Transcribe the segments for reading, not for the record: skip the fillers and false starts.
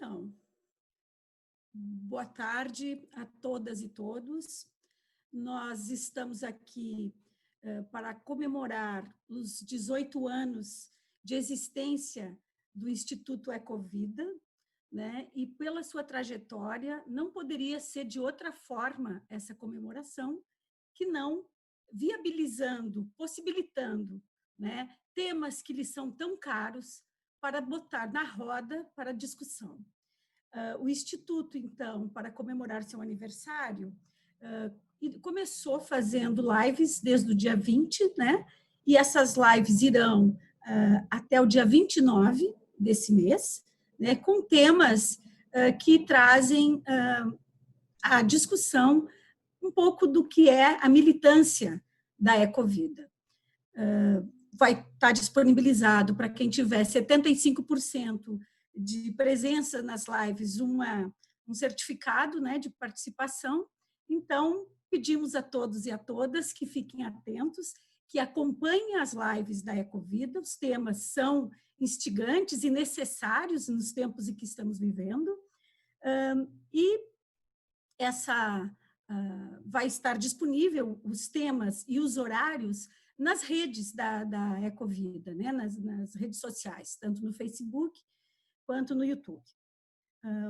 Então, boa tarde a todas e todos. Nós estamos aqui para comemorar os 18 anos de existência do Instituto Ecovida, né? E pela sua trajetória, não poderia ser de outra forma essa comemoração que não viabilizando, possibilitando, né, temas que lhes são tão caros para botar na roda para discussão. O Instituto, então, para comemorar seu aniversário, começou fazendo lives desde o dia 20, né? E essas lives irão até o dia 29 desse mês, né? Com temas que trazem a discussão um pouco do que é a militância da Ecovida. Vai estar disponibilizado para quem tiver 75% de presença nas lives um certificado, né, de participação. Então, pedimos a todos e a todas que fiquem atentos, que acompanhem as lives da Ecovida. Os temas são instigantes e necessários nos tempos em que estamos vivendo. E vai estar disponível os temas e os horários nas redes da Ecovida, né? nas redes sociais, tanto no Facebook quanto no YouTube.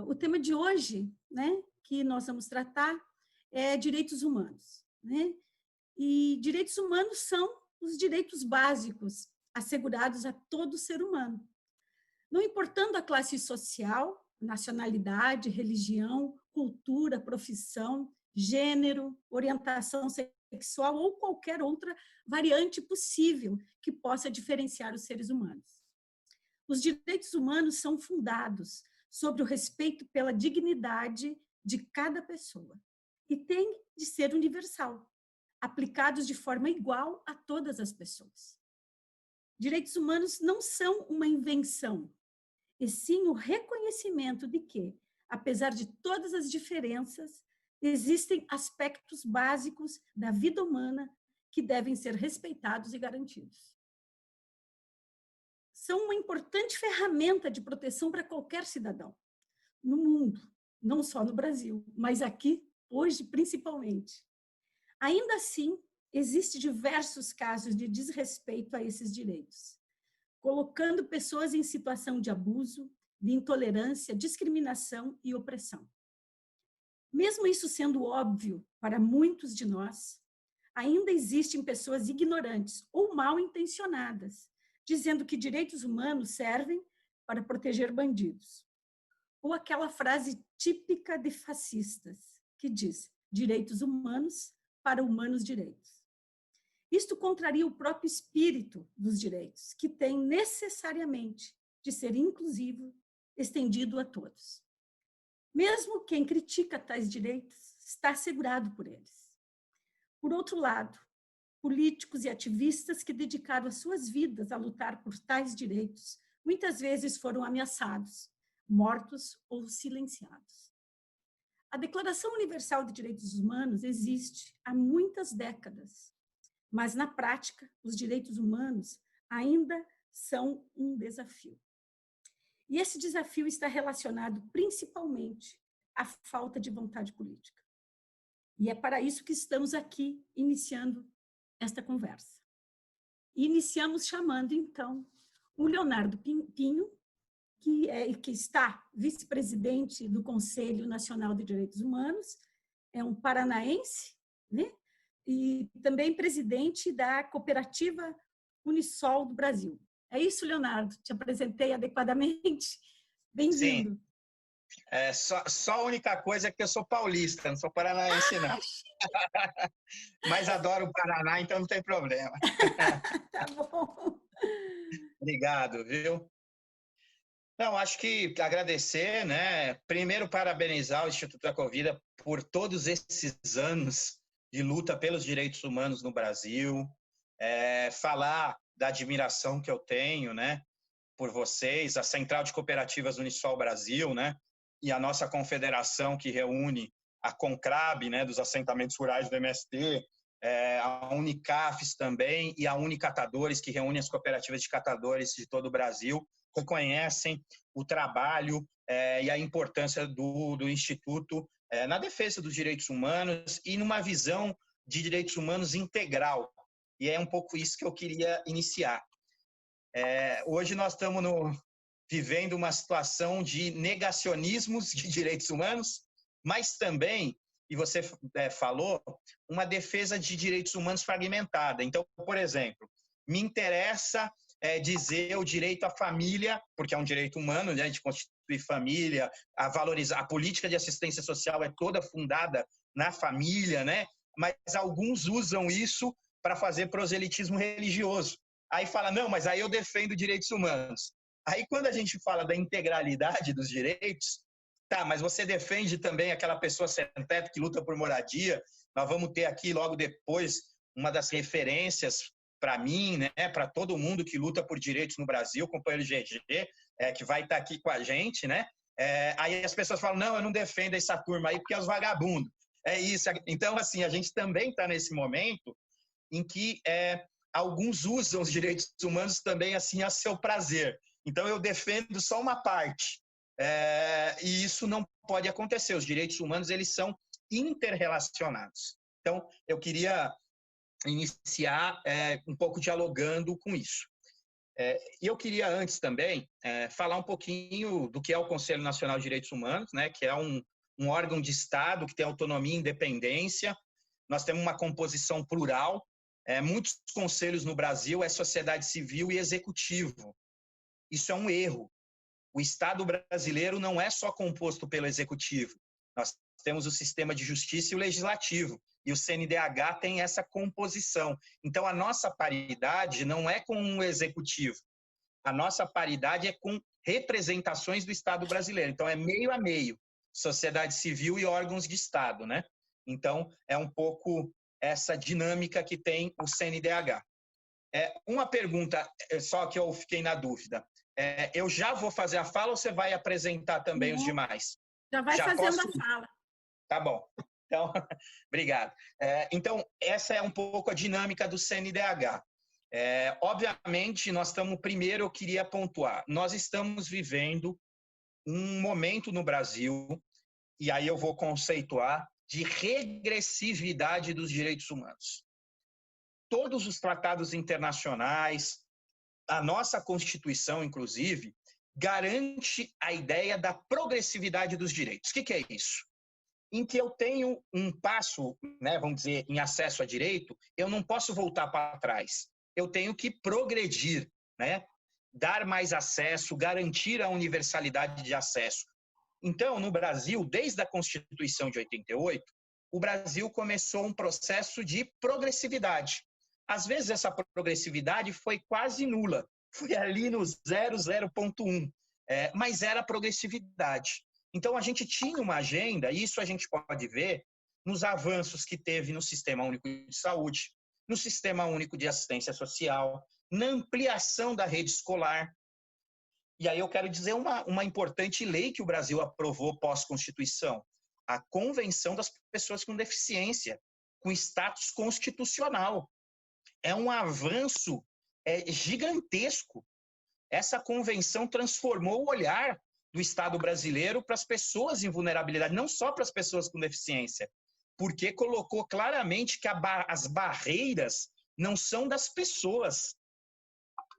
O tema de hoje, né, que nós vamos tratar, é direitos humanos, né? E direitos humanos são os direitos básicos assegurados a todo ser humano, não importando a classe social, nacionalidade, religião, cultura, profissão, gênero, orientação sexual ou qualquer outra variante possível que possa diferenciar os seres humanos. Os direitos humanos são fundados sobre o respeito pela dignidade de cada pessoa e têm de ser universal, aplicados de forma igual a todas as pessoas. Direitos humanos não são uma invenção, e sim o reconhecimento de que, apesar de todas as diferenças, existem aspectos básicos da vida humana que devem ser respeitados e garantidos. São uma importante ferramenta de proteção para qualquer cidadão, no mundo, não só no Brasil, mas aqui, hoje, principalmente. Ainda assim, existem diversos casos de desrespeito a esses direitos, colocando pessoas em situação de abuso, de intolerância, discriminação e opressão. Mesmo isso sendo óbvio para muitos de nós, ainda existem pessoas ignorantes ou mal intencionadas, dizendo que direitos humanos servem para proteger bandidos. Ou aquela frase típica de fascistas, que diz: direitos humanos para humanos direitos. Isto contraria o próprio espírito dos direitos, que tem necessariamente de ser inclusivo, estendido a todos. Mesmo quem critica tais direitos está assegurado por eles. Por outro lado, políticos e ativistas que dedicaram as suas vidas a lutar por tais direitos, muitas vezes foram ameaçados, mortos ou silenciados. A Declaração Universal de Direitos Humanos existe há muitas décadas, mas, na prática, os direitos humanos ainda são um desafio. E esse desafio está relacionado principalmente à falta de vontade política. E é para isso que estamos aqui iniciando esta conversa. E iniciamos chamando, então, o Leonardo Pinho, que está vice-presidente do Conselho Nacional de Direitos Humanos, é um paranaense, né? E também presidente da cooperativa Unisol do Brasil. É isso, Leonardo? Te apresentei adequadamente? Bem-vindo. Sim. Só a única coisa é que eu sou paulista, não sou paranaense, não. Mas adoro o Paraná, então não tem problema. Tá bom. Obrigado, viu? Não, acho que agradecer, né? Primeiro, parabenizar o Instituto Ecovida por todos esses anos de luta pelos direitos humanos no Brasil, falar da admiração que eu tenho, né, por vocês, a Central de Cooperativas Unisol Brasil, né, e a nossa confederação que reúne a CONCRAB, né, dos assentamentos rurais do MST, a Unicafes também e a Unicatadores, que reúne as cooperativas de catadores de todo o Brasil, reconhecem o trabalho e a importância do Instituto na defesa dos direitos humanos e numa visão de direitos humanos integral. E é um pouco isso que eu queria iniciar. Hoje nós estamos vivendo uma situação de negacionismos de direitos humanos, mas também, e você falou, uma defesa de direitos humanos fragmentada. Então, por exemplo, me interessa dizer o direito à família, porque é um direito humano, né, de constituir família, a valorizar, a política de assistência social é toda fundada na família, né? Mas alguns usam isso para fazer proselitismo religioso. Aí fala, não, mas aí eu defendo direitos humanos. Aí quando a gente fala da integralidade dos direitos, tá, mas você defende também aquela pessoa sem teto que luta por moradia. Nós vamos ter aqui logo depois uma das referências para mim, né, para todo mundo que luta por direitos no Brasil, o companheiro GG, que vai estar aqui com a gente, né? Aí as pessoas falam, não, eu não defendo essa turma aí porque é os vagabundos. É isso. Então, assim, a gente também está nesse momento em que alguns usam os direitos humanos também assim a seu prazer. Então, eu defendo só uma parte. E isso não pode acontecer. Os direitos humanos, eles são interrelacionados. Então, eu queria iniciar um pouco dialogando com isso. E eu queria antes também falar um pouquinho do que é o Conselho Nacional de Direitos Humanos, né, que é um órgão de Estado que tem autonomia e independência. Nós temos uma composição plural. Muitos conselhos no Brasil é sociedade civil e executivo. Isso é um erro. O Estado brasileiro não é só composto pelo executivo. Nós temos o sistema de justiça e o legislativo. E o CNDH tem essa composição. Então, a nossa paridade não é com o executivo. A nossa paridade é com representações do Estado brasileiro. Então, é meio a meio, sociedade civil e órgãos de Estado, né? Então, é um pouco essa dinâmica que tem o CNDH. Uma pergunta, só que eu fiquei na dúvida. Eu já vou fazer a fala ou você vai apresentar também os demais? Já vai fazendo a fala. Tá bom. Então, obrigado. Então, essa é um pouco a dinâmica do CNDH. Obviamente, primeiro eu queria pontuar, nós estamos vivendo um momento no Brasil, e aí eu vou conceituar, de regressividade dos direitos humanos. Todos os tratados internacionais, a nossa Constituição, inclusive, garante a ideia da progressividade dos direitos. O que é isso? Em que eu tenho um passo, né, vamos dizer, em acesso a direito, eu não posso voltar para trás. Eu tenho que progredir, né? Dar mais acesso, garantir a universalidade de acesso. Então, no Brasil, desde a Constituição de 88, o Brasil começou um processo de progressividade. Às vezes, essa progressividade foi quase nula, foi ali no 0,1, mas era progressividade. Então, a gente tinha uma agenda, e isso a gente pode ver nos avanços que teve no Sistema Único de Saúde, no Sistema Único de Assistência Social, na ampliação da rede escolar. E aí eu quero dizer uma importante lei que o Brasil aprovou pós-Constituição, a Convenção das Pessoas com Deficiência, com status constitucional. É um avanço gigantesco. Essa convenção transformou o olhar do Estado brasileiro para as pessoas em vulnerabilidade, não só para as pessoas com deficiência, porque colocou claramente que as barreiras não são das pessoas,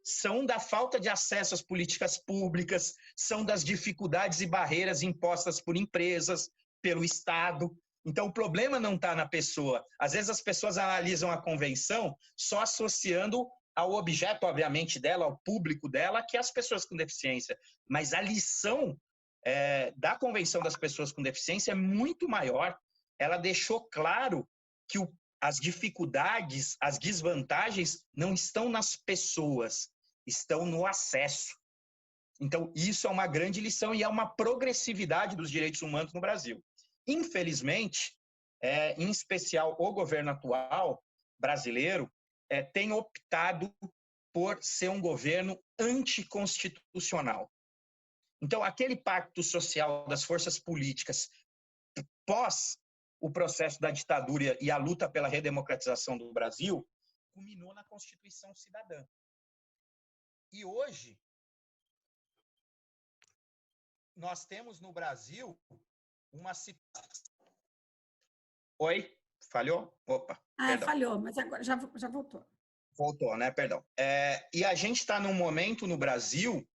são da falta de acesso às políticas públicas, são das dificuldades e barreiras impostas por empresas, pelo Estado. Então, o problema não está na pessoa. Às vezes, as pessoas analisam a convenção só associando ao objeto, obviamente, dela, ao público dela, que é as pessoas com deficiência. Mas a lição da Convenção das Pessoas com Deficiência é muito maior. Ela deixou claro que as dificuldades, as desvantagens não estão nas pessoas, estão no acesso. Então, isso é uma grande lição e é uma progressividade dos direitos humanos no Brasil. Infelizmente, em especial o governo atual brasileiro, tem optado por ser um governo anticonstitucional. Então, aquele pacto social das forças políticas pós o processo da ditadura e a luta pela redemocratização do Brasil culminou na Constituição Cidadã. E hoje, nós temos no Brasil uma situação... Oi? Falhou? Opa, perdão. Falhou, mas agora já voltou. Voltou, né? Perdão. E a gente está num momento no Brasil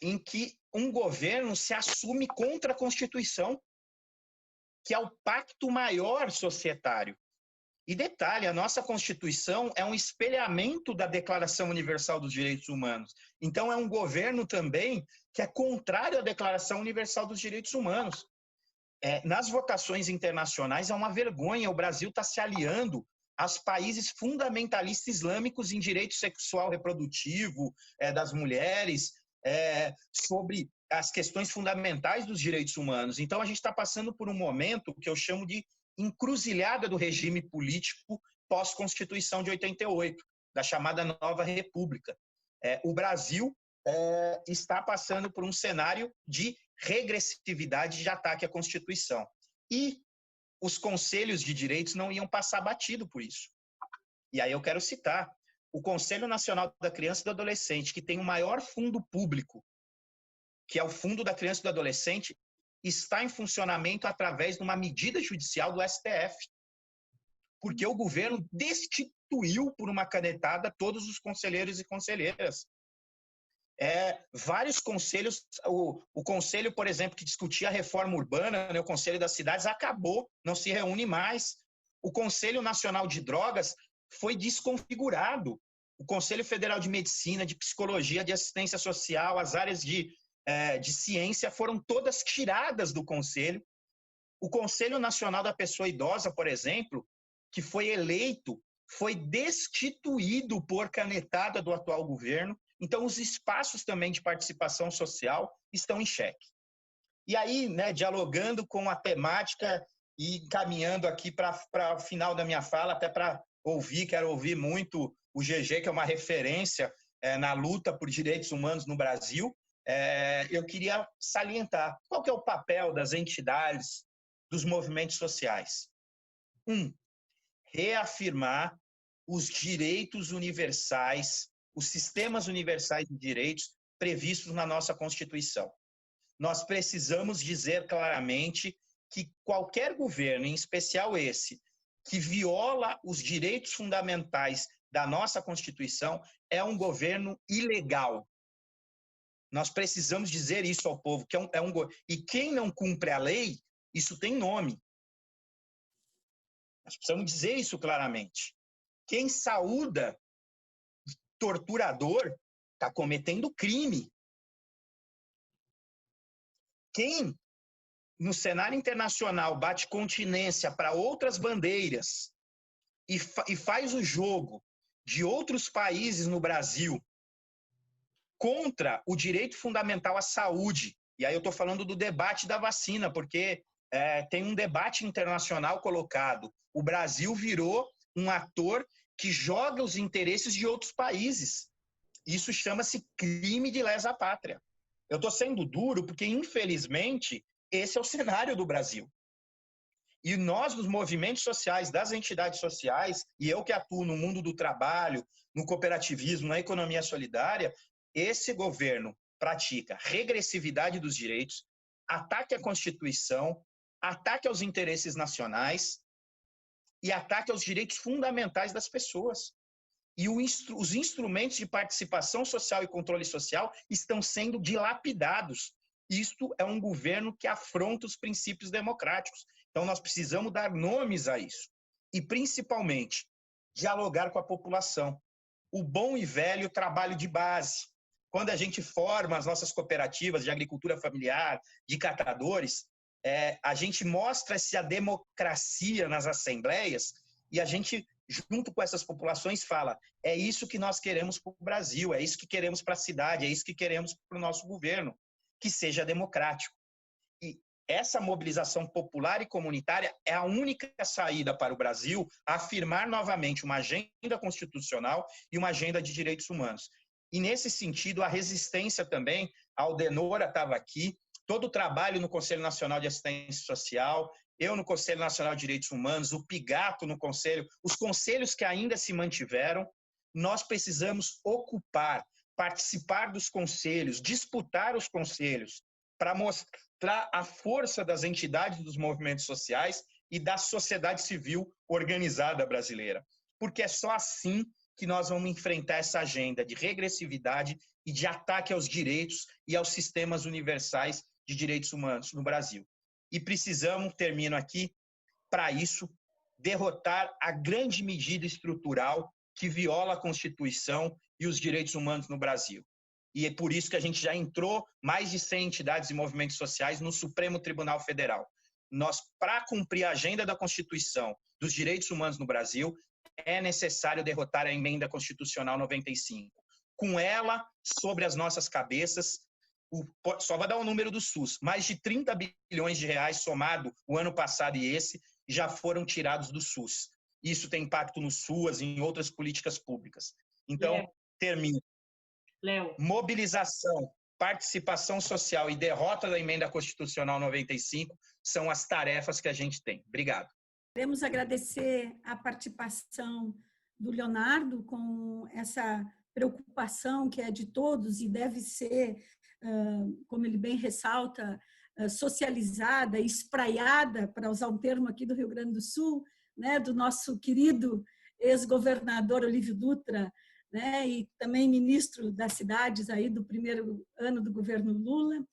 em que um governo se assume contra a Constituição, que é o pacto maior societário. E detalhe, a nossa Constituição é um espelhamento da Declaração Universal dos Direitos Humanos. Então, é um governo também que é contrário à Declaração Universal dos Direitos Humanos. Nas votações internacionais, é uma vergonha. O Brasil está se aliando aos países fundamentalistas islâmicos em direito sexual reprodutivo das mulheres, sobre as questões fundamentais dos direitos humanos. Então, a gente está passando por um momento que eu chamo de encruzilhada do regime político pós-Constituição de 88, da chamada Nova República. O Brasil está passando por um cenário de regressividade de ataque à Constituição. E os conselhos de direitos não iam passar batido por isso. E aí eu quero citar o Conselho Nacional da Criança e do Adolescente, que tem o maior fundo público, que é o Fundo da Criança e do Adolescente, está em funcionamento através de uma medida judicial do STF, porque o governo destituiu por uma canetada todos os conselheiros e conselheiras. Vários conselhos, o conselho, por exemplo, que discutia a reforma urbana, né, o Conselho das Cidades, acabou, não se reúne mais. O Conselho Nacional de Drogas foi desconfigurado. O Conselho Federal de Medicina, de Psicologia, de Assistência Social, as áreas de ciência foram todas tiradas do Conselho. O Conselho Nacional da Pessoa Idosa, por exemplo, que foi eleito, foi destituído por canetada do atual governo. Então, os espaços também de participação social estão em xeque. E aí, né, dialogando com a temática e caminhando aqui para o final da minha fala, até para quero ouvir muito o GG, que é uma referência na luta por direitos humanos no Brasil. Eu queria salientar qual que é o papel das entidades, dos movimentos sociais. Reafirmar os direitos universais, os sistemas universais de direitos previstos na nossa Constituição. Nós precisamos dizer claramente que qualquer governo, em especial esse, que viola os direitos fundamentais da nossa Constituição, é um governo ilegal. Nós precisamos dizer isso ao povo, que e quem não cumpre a lei, isso tem nome. Nós precisamos dizer isso claramente. Quem saúda torturador está cometendo crime. Quem, no cenário internacional, bate continência para outras bandeiras e faz o jogo de outros países no Brasil contra o direito fundamental à saúde, e aí eu estou falando do debate da vacina, porque tem um debate internacional colocado. O Brasil virou um ator que joga os interesses de outros países. Isso chama-se crime de lesa pátria. Eu estou sendo duro porque, infelizmente, esse é o cenário do Brasil. E nós, dos movimentos sociais, das entidades sociais, e eu que atuo no mundo do trabalho, no cooperativismo, na economia solidária, esse governo pratica regressividade dos direitos, ataque à Constituição, ataque aos interesses nacionais e ataque aos direitos fundamentais das pessoas. E os instrumentos de participação social e controle social estão sendo dilapidados. Isto é um governo que afronta os princípios democráticos. Então, nós precisamos dar nomes a isso. E, principalmente, dialogar com a população. O bom e velho trabalho de base. Quando a gente forma as nossas cooperativas de agricultura familiar, de catadores, a gente mostra essa democracia nas assembleias e a gente, junto com essas populações, fala: é isso que nós queremos para o Brasil, é isso que queremos para a cidade, é isso que queremos para o nosso governo, que seja democrático. E essa mobilização popular e comunitária é a única saída para o Brasil afirmar novamente uma agenda constitucional e uma agenda de direitos humanos. E, nesse sentido, a resistência também, a Aldenora estava aqui, todo o trabalho no Conselho Nacional de Assistência Social, eu no Conselho Nacional de Direitos Humanos, o Pigato no Conselho, os conselhos que ainda se mantiveram, nós precisamos ocupar, participar dos conselhos, disputar os conselhos, para mostrar a força das entidades dos movimentos sociais e da sociedade civil organizada brasileira. Porque é só assim que nós vamos enfrentar essa agenda de regressividade e de ataque aos direitos e aos sistemas universais de direitos humanos no Brasil. E precisamos, termino aqui, para isso, derrotar a grande medida estrutural que viola a Constituição e os direitos humanos no Brasil. E é por isso que a gente já entrou mais de 100 entidades e movimentos sociais no Supremo Tribunal Federal. Nós, para cumprir a agenda da Constituição dos direitos humanos no Brasil, é necessário derrotar a emenda constitucional 95. Com ela, sobre as nossas cabeças, só vai dar o número do SUS, mais de 30 bilhões de reais somado o ano passado e esse, já foram tirados do SUS. Isso tem impacto no SUAS e em outras políticas públicas. Então, termino. Léo. Mobilização, participação social e derrota da emenda constitucional 95 são as tarefas que a gente tem. Obrigado. Queremos agradecer a participação do Leonardo com essa preocupação que é de todos e deve ser, como ele bem ressalta, socializada, espraiada, para usar um termo aqui do Rio Grande do Sul, né, do nosso querido ex-governador Olívio Dutra, né, e também ministro das cidades aí do primeiro ano do governo Lula,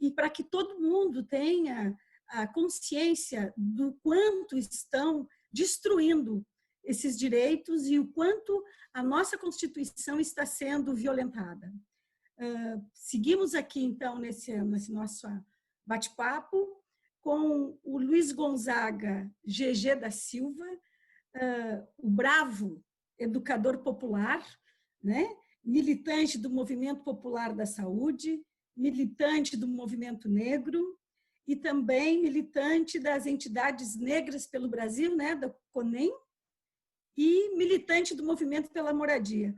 e para que todo mundo tenha a consciência do quanto estão destruindo esses direitos e o quanto a nossa Constituição está sendo violentada. Seguimos aqui, então, nesse nosso bate-papo com o Luiz Gonzaga GG da Silva, o bravo educador popular, né? Militante do Movimento Popular da Saúde, militante do Movimento Negro e também militante das entidades negras pelo Brasil, né? Da CONEM, e militante do Movimento pela Moradia.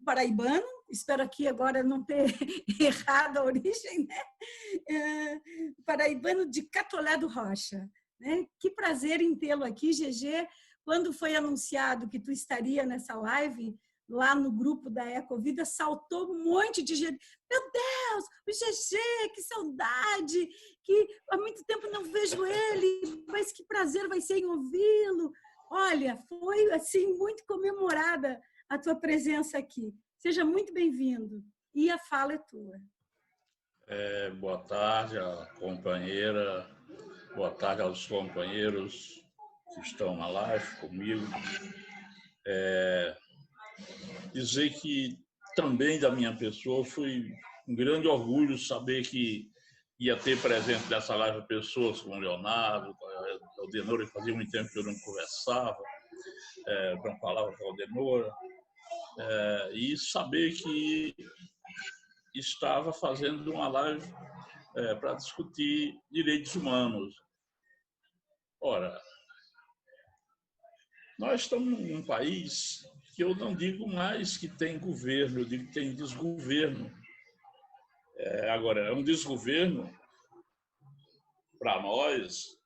Paraibano, espero aqui agora não ter errado a origem, né? Paraibano de Catolé do Rocha. Né? Que prazer em tê-lo aqui, GG. Quando foi anunciado que tu estaria nessa live, lá no grupo da Ecovida, saltou um monte de gente. Meu Deus, o GG, que saudade, que há muito tempo não vejo ele, mas que prazer vai ser em ouvi-lo. Olha, foi assim muito comemorada a tua presença aqui. Seja muito bem-vindo. E a fala é tua. Boa tarde, a companheira. Boa tarde aos companheiros que estão na live comigo. Dizer que também da minha pessoa foi um grande orgulho saber que ia ter presente nessa live pessoas como o Leonardo, a Aldenora, que fazia muito tempo que eu não conversava, não falava com a Aldenora, e saber que estava fazendo uma live para discutir direitos humanos. Ora, nós estamos num país que eu não digo mais que tem governo, eu digo que tem desgoverno. Agora, é um desgoverno para nós,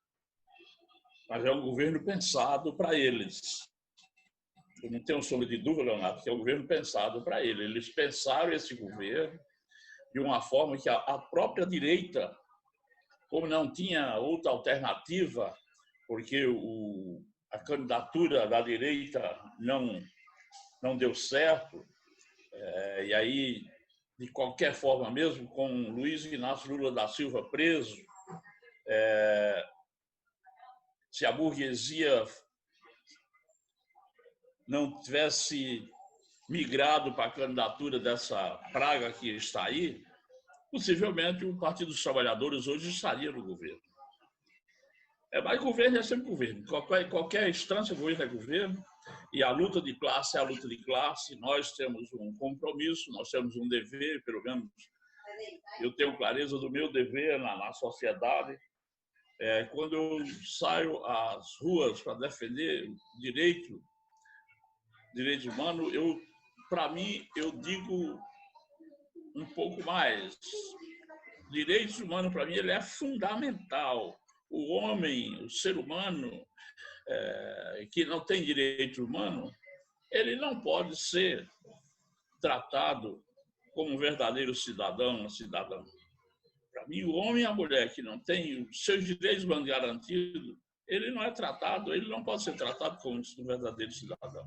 mas é um governo pensado para eles. Eu não tenho sombra de dúvida, Leonardo, que é um governo pensado para eles. Eles pensaram esse governo de uma forma que a própria direita, como não tinha outra alternativa, porque a candidatura da direita não deu certo, e aí, de qualquer forma, mesmo com Luiz Inácio Lula da Silva preso, se a burguesia não tivesse migrado para a candidatura dessa praga que está aí, possivelmente o Partido dos Trabalhadores hoje estaria no governo. Mas governo é sempre governo. Qualquer instância, governo é governo. E a luta de classe é a luta de classe. Nós temos um compromisso, nós temos um dever, pelo menos eu tenho clareza do meu dever na sociedade. Quando eu saio às ruas para defender direito humano, para mim, eu digo um pouco mais. Direitos humanos, para mim, ele é fundamental. O homem, o ser humano, que não tem direito humano, ele não pode ser tratado como um verdadeiro cidadão, uma cidadã. Para mim, o homem e a mulher que não têm os seus direitos humanos garantidos, ele não é tratado, ele não pode ser tratado como um verdadeiro cidadão.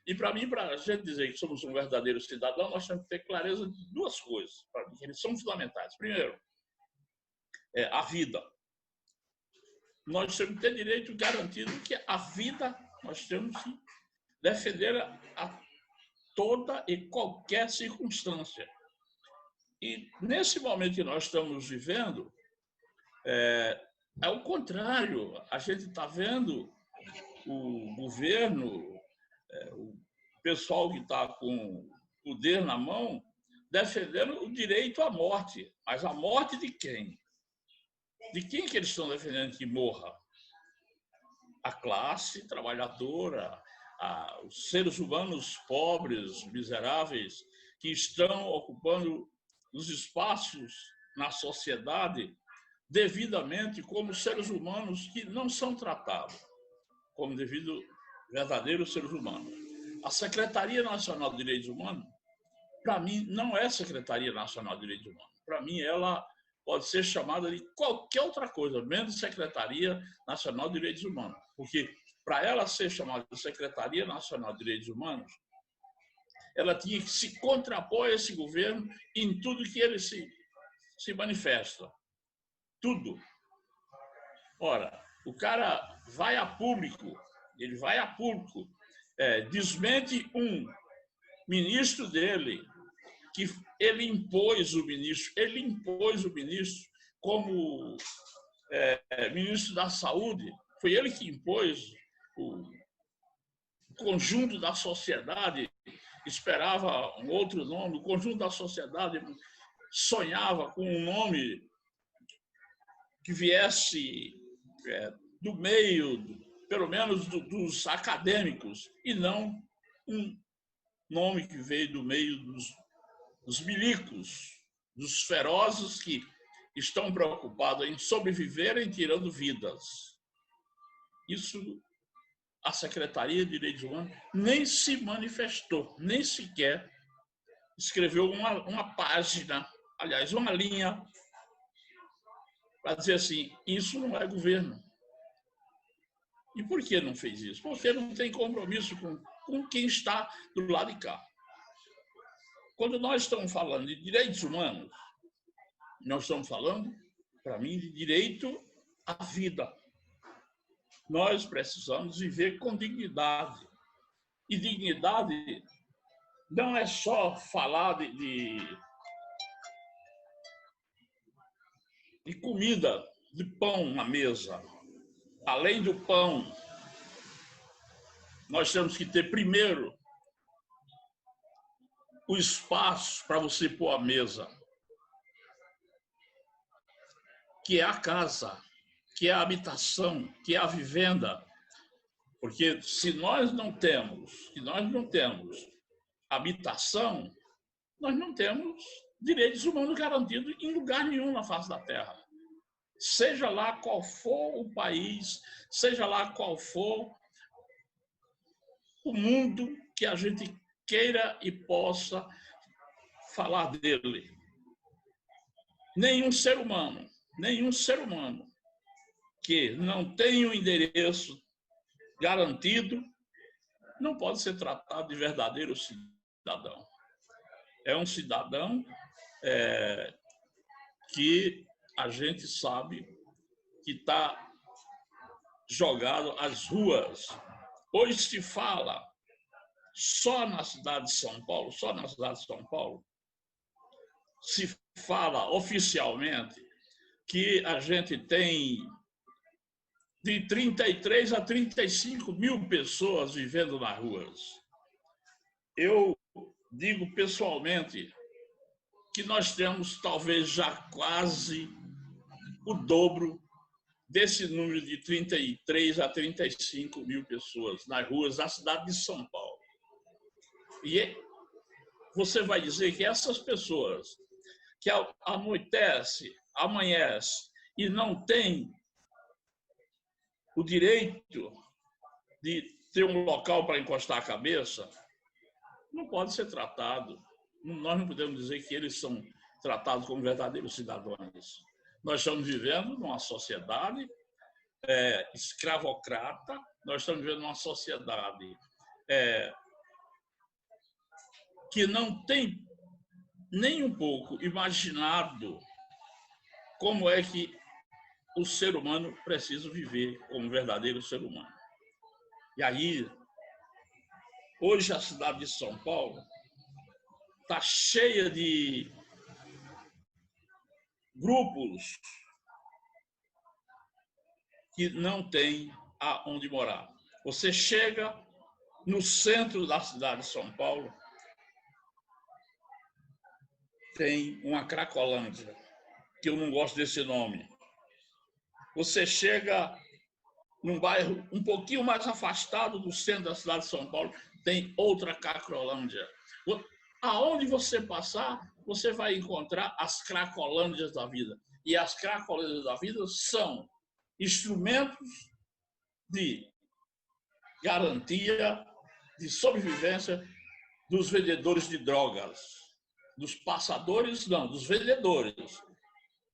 E para mim, para a gente dizer que somos um verdadeiro cidadão, nós temos que ter clareza de duas coisas, para mim, que eles são fundamentais. Primeiro, a vida. Nós temos que ter direito garantido que a vida nós temos que defender a toda e qualquer circunstância. E nesse momento que nós estamos vivendo, é o contrário. A gente está vendo o governo, o pessoal que está com o poder na mão, defendendo o direito à morte. Mas a morte de quem? De quem que eles estão defendendo que morra? A classe trabalhadora, os seres humanos pobres, miseráveis, que estão ocupando os espaços na sociedade devidamente como seres humanos que não são tratados como devido verdadeiros seres humanos. A Secretaria Nacional de Direitos Humanos, para mim, não é Secretaria Nacional de Direitos Humanos. Para mim, ela pode ser chamada de qualquer outra coisa, menos Secretaria Nacional de Direitos Humanos. Porque, para ela ser chamada de Secretaria Nacional de Direitos Humanos, ela tinha que se contrapor a esse governo em tudo que ele se manifesta. Tudo. Ora, o cara vai a público, desmente um ministro dele, que ele impôs o ministro como ministro da Saúde, foi ele que impôs. O conjunto da sociedade esperava um outro nome, o conjunto da sociedade sonhava com um nome que viesse do meio, pelo menos dos acadêmicos, e não um nome que veio do meio dos milicos, dos ferozes que estão preocupados em sobreviverem tirando vidas. Isso a Secretaria de Direitos Humanos nem se manifestou, nem sequer escreveu uma página, aliás, uma linha, para dizer assim, isso não é governo. E por que não fez isso? Porque não tem compromisso com quem está do lado de cá. Quando nós estamos falando de direitos humanos, nós estamos falando, para mim, de direito à vida. Nós precisamos viver com dignidade. E dignidade não é só falar de comida, de pão na mesa. Além do pão, nós temos que ter primeiro o espaço para você pôr a mesa, que é a casa, que é a habitação, que é a vivenda. Porque se nós não temos habitação, nós não temos direitos humanos garantidos em lugar nenhum na face da Terra. Seja lá qual for o país, seja lá qual for o mundo que a gente queira e possa falar dele. Nenhum ser humano que não tenha um endereço garantido não pode ser tratado de verdadeiro cidadão. É um cidadão que a gente sabe que está jogado às ruas. Hoje se fala, só na cidade de São Paulo, se fala oficialmente que a gente tem de 33 a 35 mil pessoas vivendo nas ruas. Eu digo pessoalmente que nós temos talvez já quase o dobro desse número de 33 a 35 mil pessoas nas ruas da cidade de São Paulo. E você vai dizer que essas pessoas que anoitece, amanhece e não tem o direito de ter um local para encostar a cabeça, não pode ser tratado. Nós não podemos dizer que eles são tratados como verdadeiros cidadãos. Nós estamos vivendo numa sociedade escravocrata, nós estamos vivendo numa sociedade que não tem nem um pouco imaginado como é que o ser humano precisa viver como verdadeiro ser humano. E aí, hoje a cidade de São Paulo está cheia de grupos que não têm aonde morar. Você chega no centro da cidade de São Paulo, tem uma Cracolândia, que eu não gosto desse nome. Você chega num bairro um pouquinho mais afastado do centro da cidade de São Paulo, tem outra Cracolândia. Aonde você passar, você vai encontrar as Cracolândias da vida. E as Cracolândias da vida são instrumentos de garantia, de sobrevivência dos vendedores de drogas. Dos passadores, não, dos vendedores.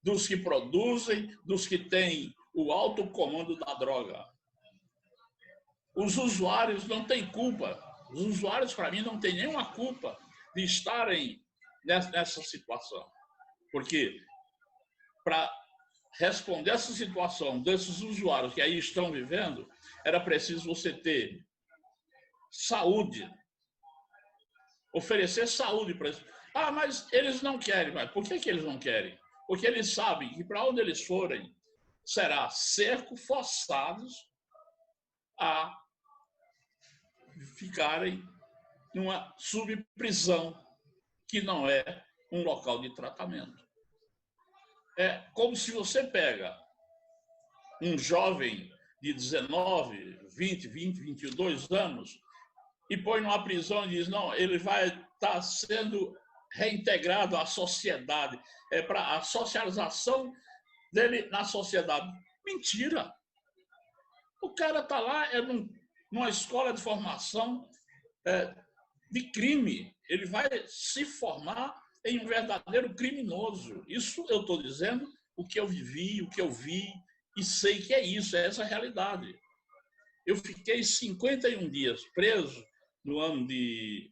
Dos que produzem, dos que têm o alto comando da droga. Os usuários não têm culpa. Os usuários, para mim, não têm nenhuma culpa de estarem nessa situação. Porque para responder essa situação desses usuários que aí estão vivendo, era preciso você ter saúde, oferecer saúde para eles. Ah, mas eles não querem. Mas por que eles não querem? Porque eles sabem que para onde eles forem, será cerco, forçados a ficarem numa subprisão, que não é um local de tratamento. É como se você pega um jovem de 19, 20, 22 anos e põe numa prisão e diz, não, ele vai estar sendo reintegrado à sociedade, é para a socialização dele na sociedade. Mentira! O cara está lá, numa escola de formação de crime. Ele vai se formar em um verdadeiro criminoso. Isso eu estou dizendo o que eu vivi, o que eu vi, e sei que é isso, é essa a realidade. Eu fiquei 51 dias preso no ano de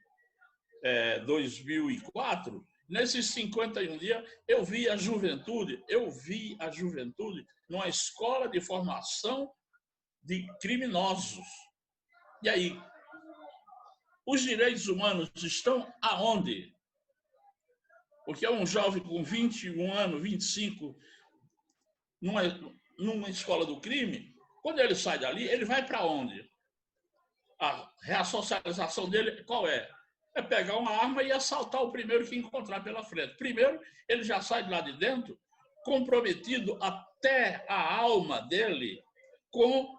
2004. Nesses 51 dias, eu vi a juventude numa escola de formação de criminosos. E aí, os direitos humanos estão aonde? Porque um jovem com 21 anos, 25, numa escola do crime, quando ele sai dali, ele vai para onde? A reassocialização dele, qual é? É pegar uma arma e assaltar o primeiro que encontrar pela frente. Primeiro, ele já sai de lá de dentro comprometido até a alma dele com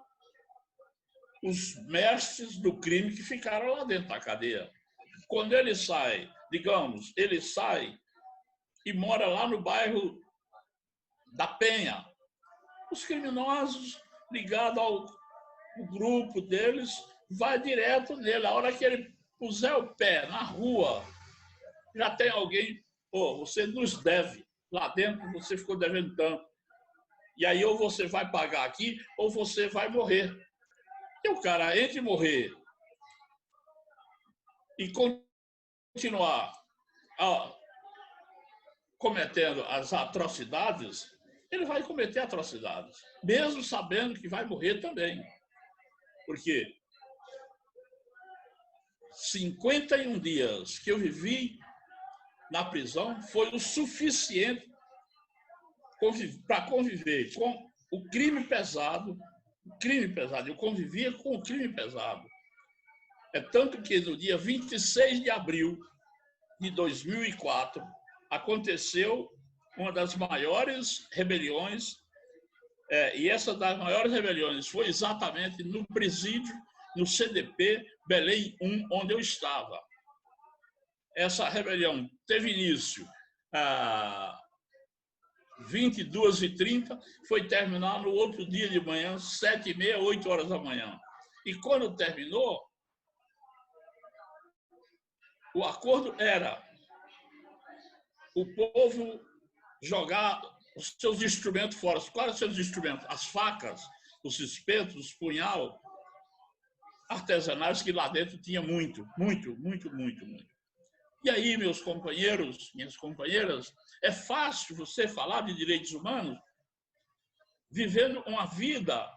os mestres do crime que ficaram lá dentro da cadeia. Quando ele sai, digamos, ele sai e mora lá no bairro da Penha, os criminosos ligados ao grupo deles vai direto nele. A hora que ele puser o pé na rua, já tem alguém, você nos deve. Lá dentro você ficou devendo tanto. E aí ou você vai pagar aqui ou você vai morrer. E o cara, entre morrer e continuar cometendo as atrocidades, ele vai cometer atrocidades, mesmo sabendo que vai morrer também. Porque 51 dias que eu vivi na prisão foi o suficiente para conviver com o crime pesado. Eu convivia com o crime pesado. É tanto que no dia 26 de abril de 2004 aconteceu uma das maiores rebeliões, e essa das maiores rebeliões foi exatamente no presídio, no CDP Belém 1, onde eu estava. Essa rebelião teve início às 22h30, foi terminar no outro dia de manhã, 7h30, 8 horas da manhã. E quando terminou, o acordo era o povo jogar os seus instrumentos fora. Quais os seus instrumentos? As facas, os espetos, os punhal artesanais, que lá dentro tinha muito. E aí, meus companheiros, minhas companheiras, é fácil você falar de direitos humanos vivendo uma vida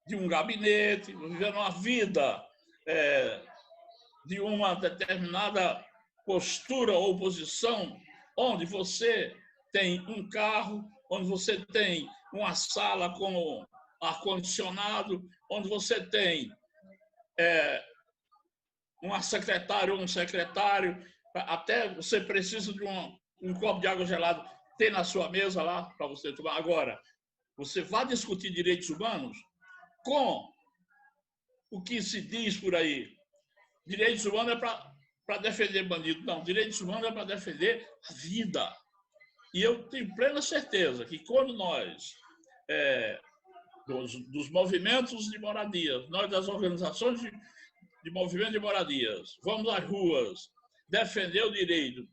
de um gabinete, vivendo uma vida de uma determinada postura ou posição, onde você tem um carro, onde você tem uma sala com ar-condicionado, onde você tem uma secretária ou um secretário, até você precisa de um copo de água gelada, tem na sua mesa lá para você tomar. Agora, você vai discutir direitos humanos com o que se diz por aí. Direitos humanos é para defender bandido. Não, direitos humanos é para defender a vida. E eu tenho plena certeza que quando nós, dos movimentos de moradias, nós das organizações de movimento de moradias, vamos às ruas defender o direito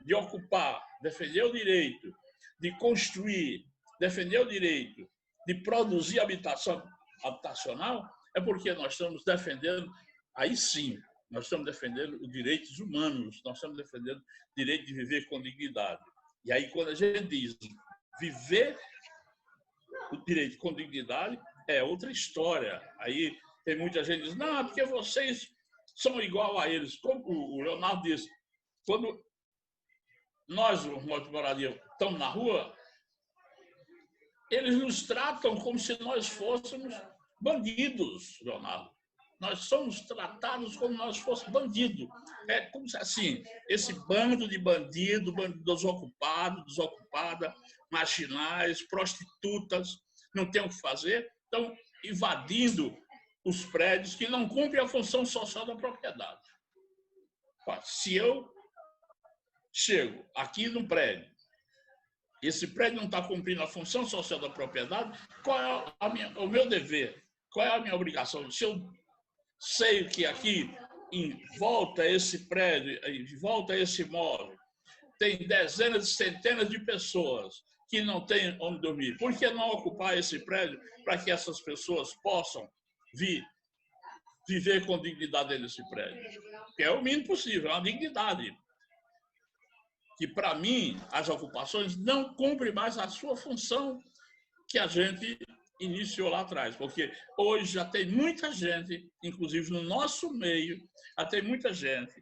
de ocupar, defender o direito de construir, defender o direito de produzir habitação habitacional, é porque nós estamos defendendo, aí sim, nós estamos defendendo os direitos humanos, nós estamos defendendo o direito de viver com dignidade. E aí, quando a gente diz viver o direito com dignidade, é outra história. Aí tem muita gente que diz, não, porque vocês são igual a eles. Como o Leonardo disse, quando nós, os movimentos de moradia, estamos na rua, eles nos tratam como se nós fôssemos bandidos, Leonardo. Nós somos tratados como nós fôssemos bandidos. É como se, assim, esse bando de bandidos, desocupados, desocupadas, marginais, prostitutas, não tem o que fazer, estão invadindo os prédios que não cumprem a função social da propriedade. Se eu chego aqui no prédio, esse prédio não está cumprindo a função social da propriedade, qual é o meu dever? Qual é a minha obrigação? Se eu sei que aqui, em volta a esse prédio, em volta a esse imóvel, tem dezenas, centenas de pessoas que não têm onde dormir, por que não ocupar esse prédio para que essas pessoas possam viver com dignidade nesse prédio? Que é o mínimo possível, é uma dignidade. Que, para mim, as ocupações não cumprem mais a sua função que a gente iniciou lá atrás. Porque hoje já tem muita gente, inclusive no nosso meio, já tem muita gente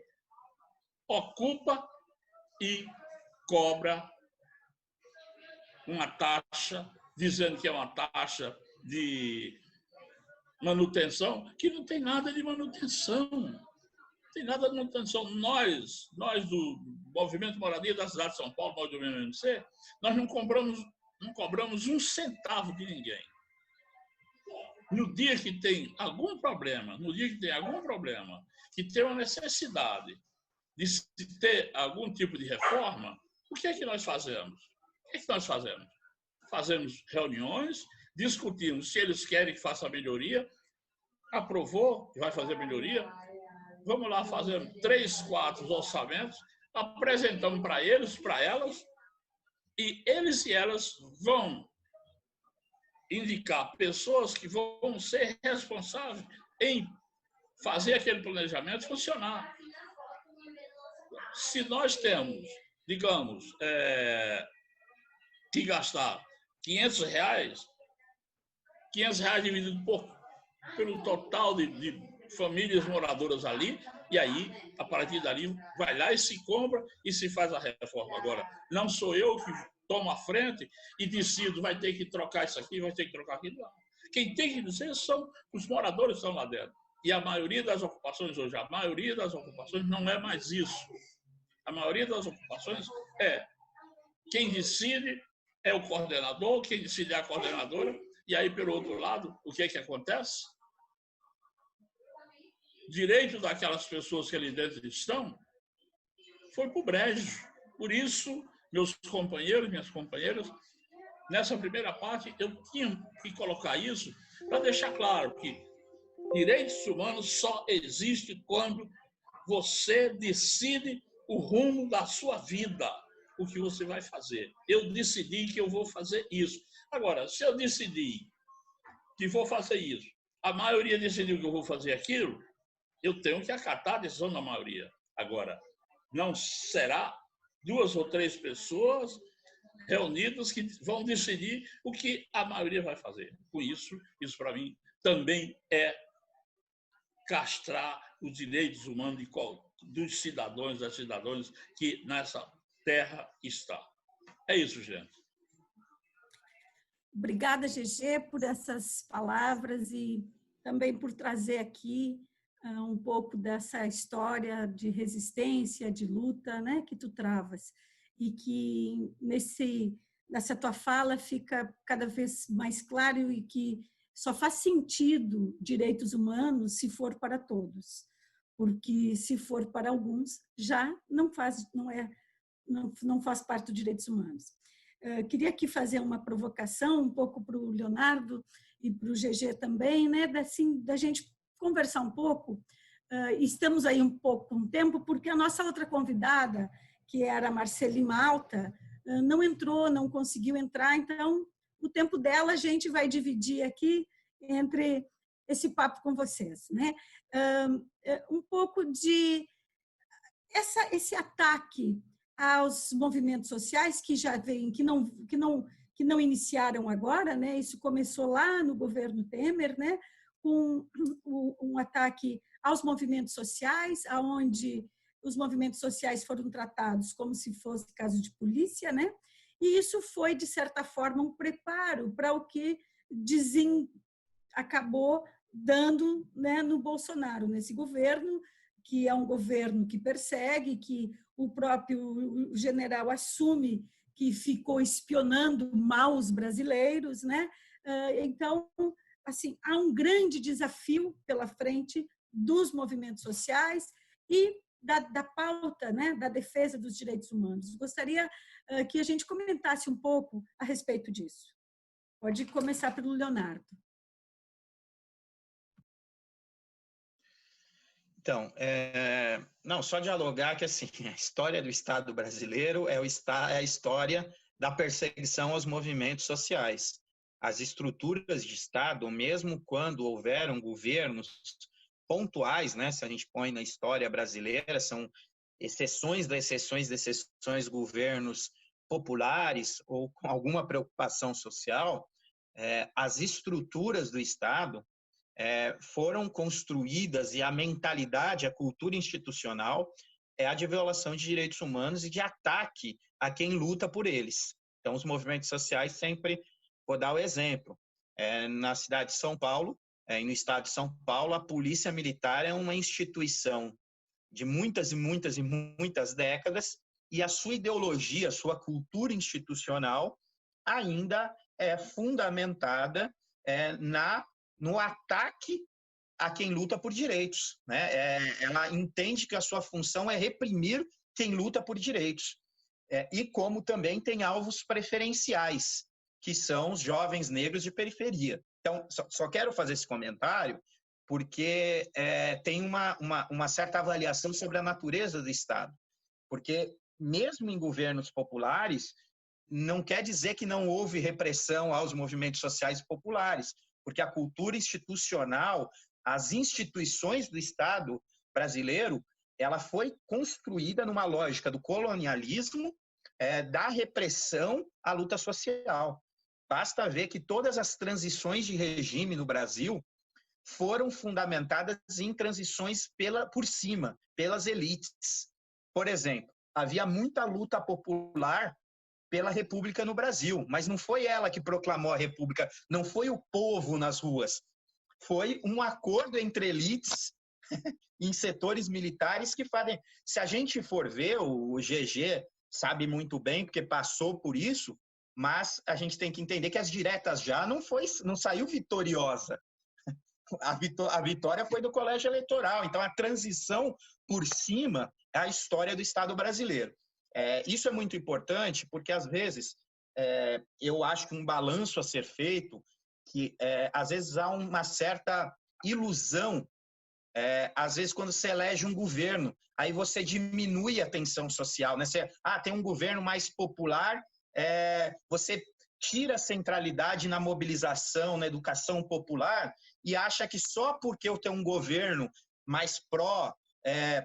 ocupa e cobra uma taxa, dizendo que é uma taxa de manutenção, que não tem nada de manutenção. Não tem nada de manutenção. Nós do Movimento Moradia da cidade de São Paulo, nós do MMC, nós não cobramos um centavo de ninguém. No dia que tem algum problema, que tem uma necessidade de se ter algum tipo de reforma, o que é que nós fazemos? Fazemos reuniões, discutimos se eles querem que faça a melhoria, aprovou que vai fazer melhoria, vamos lá fazer 3, 4 orçamentos, apresentamos para eles, para elas, e eles e elas vão indicar pessoas que vão ser responsáveis em fazer aquele planejamento funcionar. Se nós temos, digamos, que gastar R$500 dividido pelo total de famílias moradoras ali, e aí, a partir dali, vai lá e se compra e se faz a reforma. Agora, não sou eu que tomo a frente e decido, vai ter que trocar isso aqui, vai ter que trocar aquilo lá. Quem tem que dizer são os moradores que estão lá dentro. E a maioria das ocupações hoje, não é mais isso. A maioria das ocupações quem decide é o coordenador, quem decide é a coordenadora, e aí, pelo outro lado, o que é que acontece? Direito daquelas pessoas que ali dentro estão foi para o brejo. Por isso, meus companheiros, minhas companheiras, nessa primeira parte, eu tinha que colocar isso para deixar claro que direitos humanos só existem quando você decide o rumo da sua vida, o que você vai fazer. Eu decidi que eu vou fazer isso. Agora, se eu decidir que vou fazer isso, a maioria decidiu que eu vou fazer aquilo, eu tenho que acatar a decisão da maioria. Agora, não será 2 ou 3 pessoas reunidas que vão decidir o que a maioria vai fazer. Com isso para mim também é castrar os direitos humanos dos cidadãos, das cidadãs que nessa terra está. É isso, gente. Obrigada, GG, por essas palavras e também por trazer aqui um pouco dessa história de resistência, de luta, né, que tu travas. E que nessa tua fala fica cada vez mais claro e que só faz sentido direitos humanos se for para todos, porque se for para alguns já não faz parte dos direitos humanos. Queria aqui fazer uma provocação um pouco para o Leonardo e para o GG também, né, da gente conversar um pouco. Estamos aí um pouco com tempo, porque a nossa outra convidada, que era a Marceli Malta, não entrou, não conseguiu entrar, então o tempo dela a gente vai dividir aqui entre esse papo com vocês, né? Um pouco de esse ataque aos movimentos sociais que já vêm, que não iniciaram agora, né? Isso começou lá no governo Temer, né? Com um ataque aos movimentos sociais, aonde os movimentos sociais foram tratados como se fosse caso de polícia, né? E isso foi, de certa forma, um preparo para o que acabou dando, né, no Bolsonaro, nesse governo, que é um governo que persegue, que o próprio general assume que ficou espionando mal os brasileiros, né? Então, assim, há um grande desafio pela frente dos movimentos sociais e da pauta, né, da defesa dos direitos humanos. Gostaria que a gente comentasse um pouco a respeito disso. Pode começar pelo Leonardo. Então, não, só dialogar que assim, a história do Estado brasileiro é a história da perseguição aos movimentos sociais. As estruturas de Estado, mesmo quando houveram governos pontuais, né, se a gente põe na história brasileira, são exceções das exceções, governos populares ou com alguma preocupação social, as estruturas do Estado foram construídas e a mentalidade, a cultura institucional é a de violação de direitos humanos e de ataque a quem luta por eles. Então, os movimentos sociais sempre, vou dar o exemplo, na cidade de São Paulo, no estado de São Paulo, a polícia militar é uma instituição de muitas e muitas e muitas décadas e a sua ideologia, a sua cultura institucional ainda é fundamentada no ataque a quem luta por direitos, né? Ela entende que a sua função é reprimir quem luta por direitos. E como também tem alvos preferenciais, que são os jovens negros de periferia. Então, só quero fazer esse comentário porque tem uma certa avaliação sobre a natureza do Estado. Porque mesmo em governos populares, não quer dizer que não houve repressão aos movimentos sociais populares, porque a cultura institucional, as instituições do Estado brasileiro, ela foi construída numa lógica do colonialismo, da repressão à luta social. Basta ver que todas as transições de regime no Brasil foram fundamentadas em transições por cima, pelas elites. Por exemplo, havia muita luta popular pela República no Brasil, mas não foi ela que proclamou a República, não foi o povo nas ruas, foi um acordo entre elites em setores militares que fazem... Se a gente for ver, o GG sabe muito bem, porque passou por isso, mas a gente tem que entender que as diretas já não saiu vitoriosa. A vitória foi do colégio eleitoral, então a transição por cima a história do Estado brasileiro. Isso é muito importante porque, às vezes, eu acho que um balanço a ser feito, que às vezes há uma certa ilusão, às vezes quando você elege um governo, aí você diminui a tensão social, né? Tem um governo mais popular, você tira a centralidade na mobilização, na educação popular e acha que só porque eu tenho um governo mais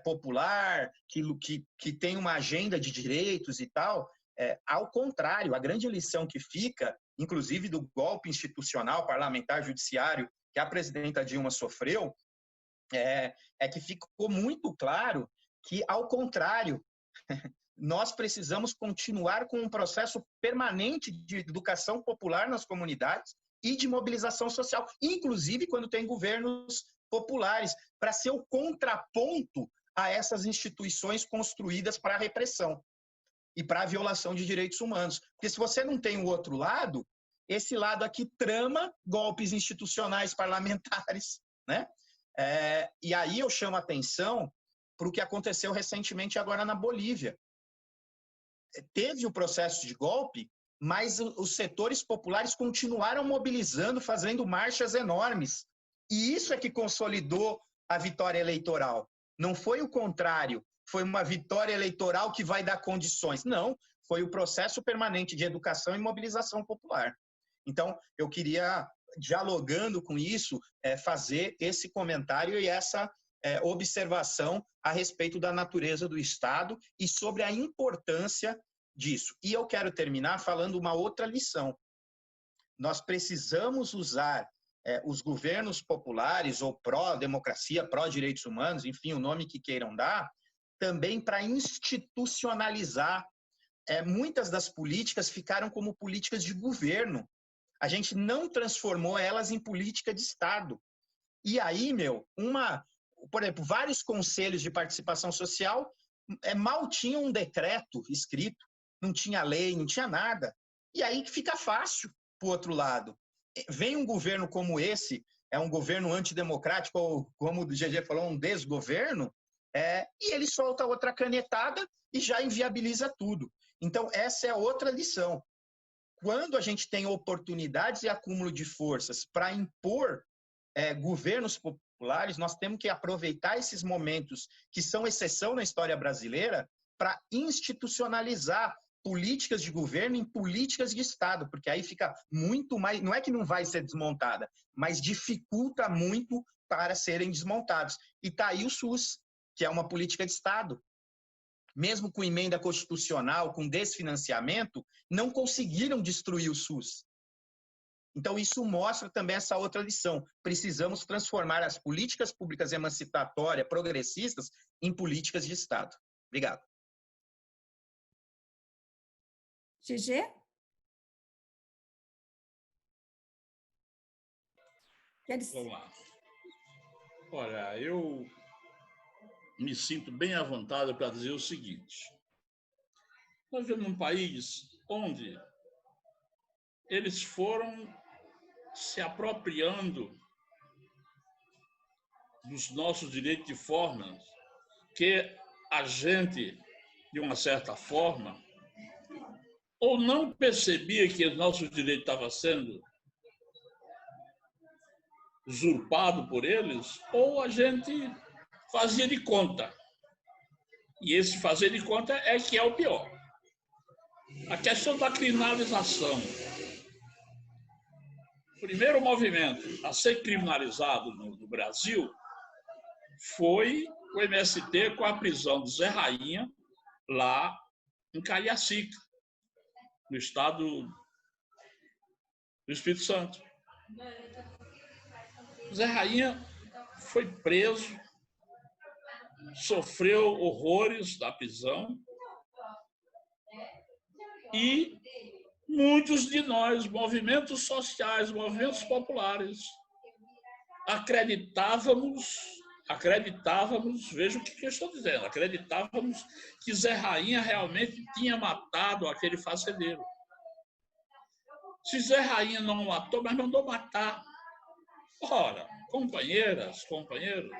popular, que tem uma agenda de direitos e tal, ao contrário, a grande lição que fica, inclusive do golpe institucional, parlamentar, judiciário, que a presidenta Dilma sofreu, que ficou muito claro que, ao contrário, nós precisamos continuar com um processo permanente de educação popular nas comunidades e de mobilização social, inclusive quando tem governos populares, para ser o contraponto a essas instituições construídas para a repressão e para a violação de direitos humanos. Porque se você não tem o outro lado, esse lado aqui trama golpes institucionais parlamentares, né? E aí eu chamo a atenção para o que aconteceu recentemente agora na Bolívia. Teve o processo de golpe, mas os setores populares continuaram mobilizando, fazendo marchas enormes. E isso é que consolidou a vitória eleitoral. Não foi o contrário, foi uma vitória eleitoral que vai dar condições. Não, foi o processo permanente de educação e mobilização popular. Então, eu queria, dialogando com isso, fazer esse comentário e essa observação a respeito da natureza do Estado e sobre a importância disso. E eu quero terminar falando uma outra lição. Nós precisamos usar os governos populares ou pró-democracia, pró-direitos humanos, enfim, o nome que queiram dar, também para institucionalizar. Muitas das políticas ficaram como políticas de governo. A gente não transformou elas em política de Estado. E aí, por exemplo, vários conselhos de participação social mal tinham um decreto escrito, não tinha lei, não tinha nada. E aí que fica fácil para o outro lado. Vem um governo como esse, um governo antidemocrático, ou como o GG falou, um desgoverno, e ele solta outra canetada e já inviabiliza tudo. Então, essa é outra lição. Quando a gente tem oportunidades e acúmulo de forças para impor governos populares, nós temos que aproveitar esses momentos que são exceção na história brasileira para institucionalizar políticas de governo em políticas de Estado, porque aí fica muito mais, não é que não vai ser desmontada, mas dificulta muito para serem desmontados. E está aí o SUS, que é uma política de Estado. Mesmo com emenda constitucional, com desfinanciamento, não conseguiram destruir o SUS. Então, isso mostra também essa outra lição. Precisamos transformar as políticas públicas emancipatórias, progressistas, em políticas de Estado. Obrigado. GG? Vamos lá. Olha, eu me sinto bem à vontade para dizer o seguinte. Nós vivemos num país onde eles foram se apropriando dos nossos direitos de forma que a gente, de uma certa forma, ou não percebia que os nossos direitos estavam sendo usurpados por eles, ou a gente fazia de conta. E esse fazer de conta é que é o pior. A questão da criminalização. O primeiro movimento a ser criminalizado no Brasil foi o MST com a prisão de Zé Rainha, lá em Cariacica, no estado do Espírito Santo. Zé Rainha foi preso, sofreu horrores da prisão e muitos de nós, movimentos sociais, movimentos populares, acreditávamos, veja o que eu estou dizendo, acreditávamos que Zé Rainha realmente tinha matado aquele fazendeiro. Se Zé Rainha não matou, mas mandou matar. Ora, companheiras, companheiros,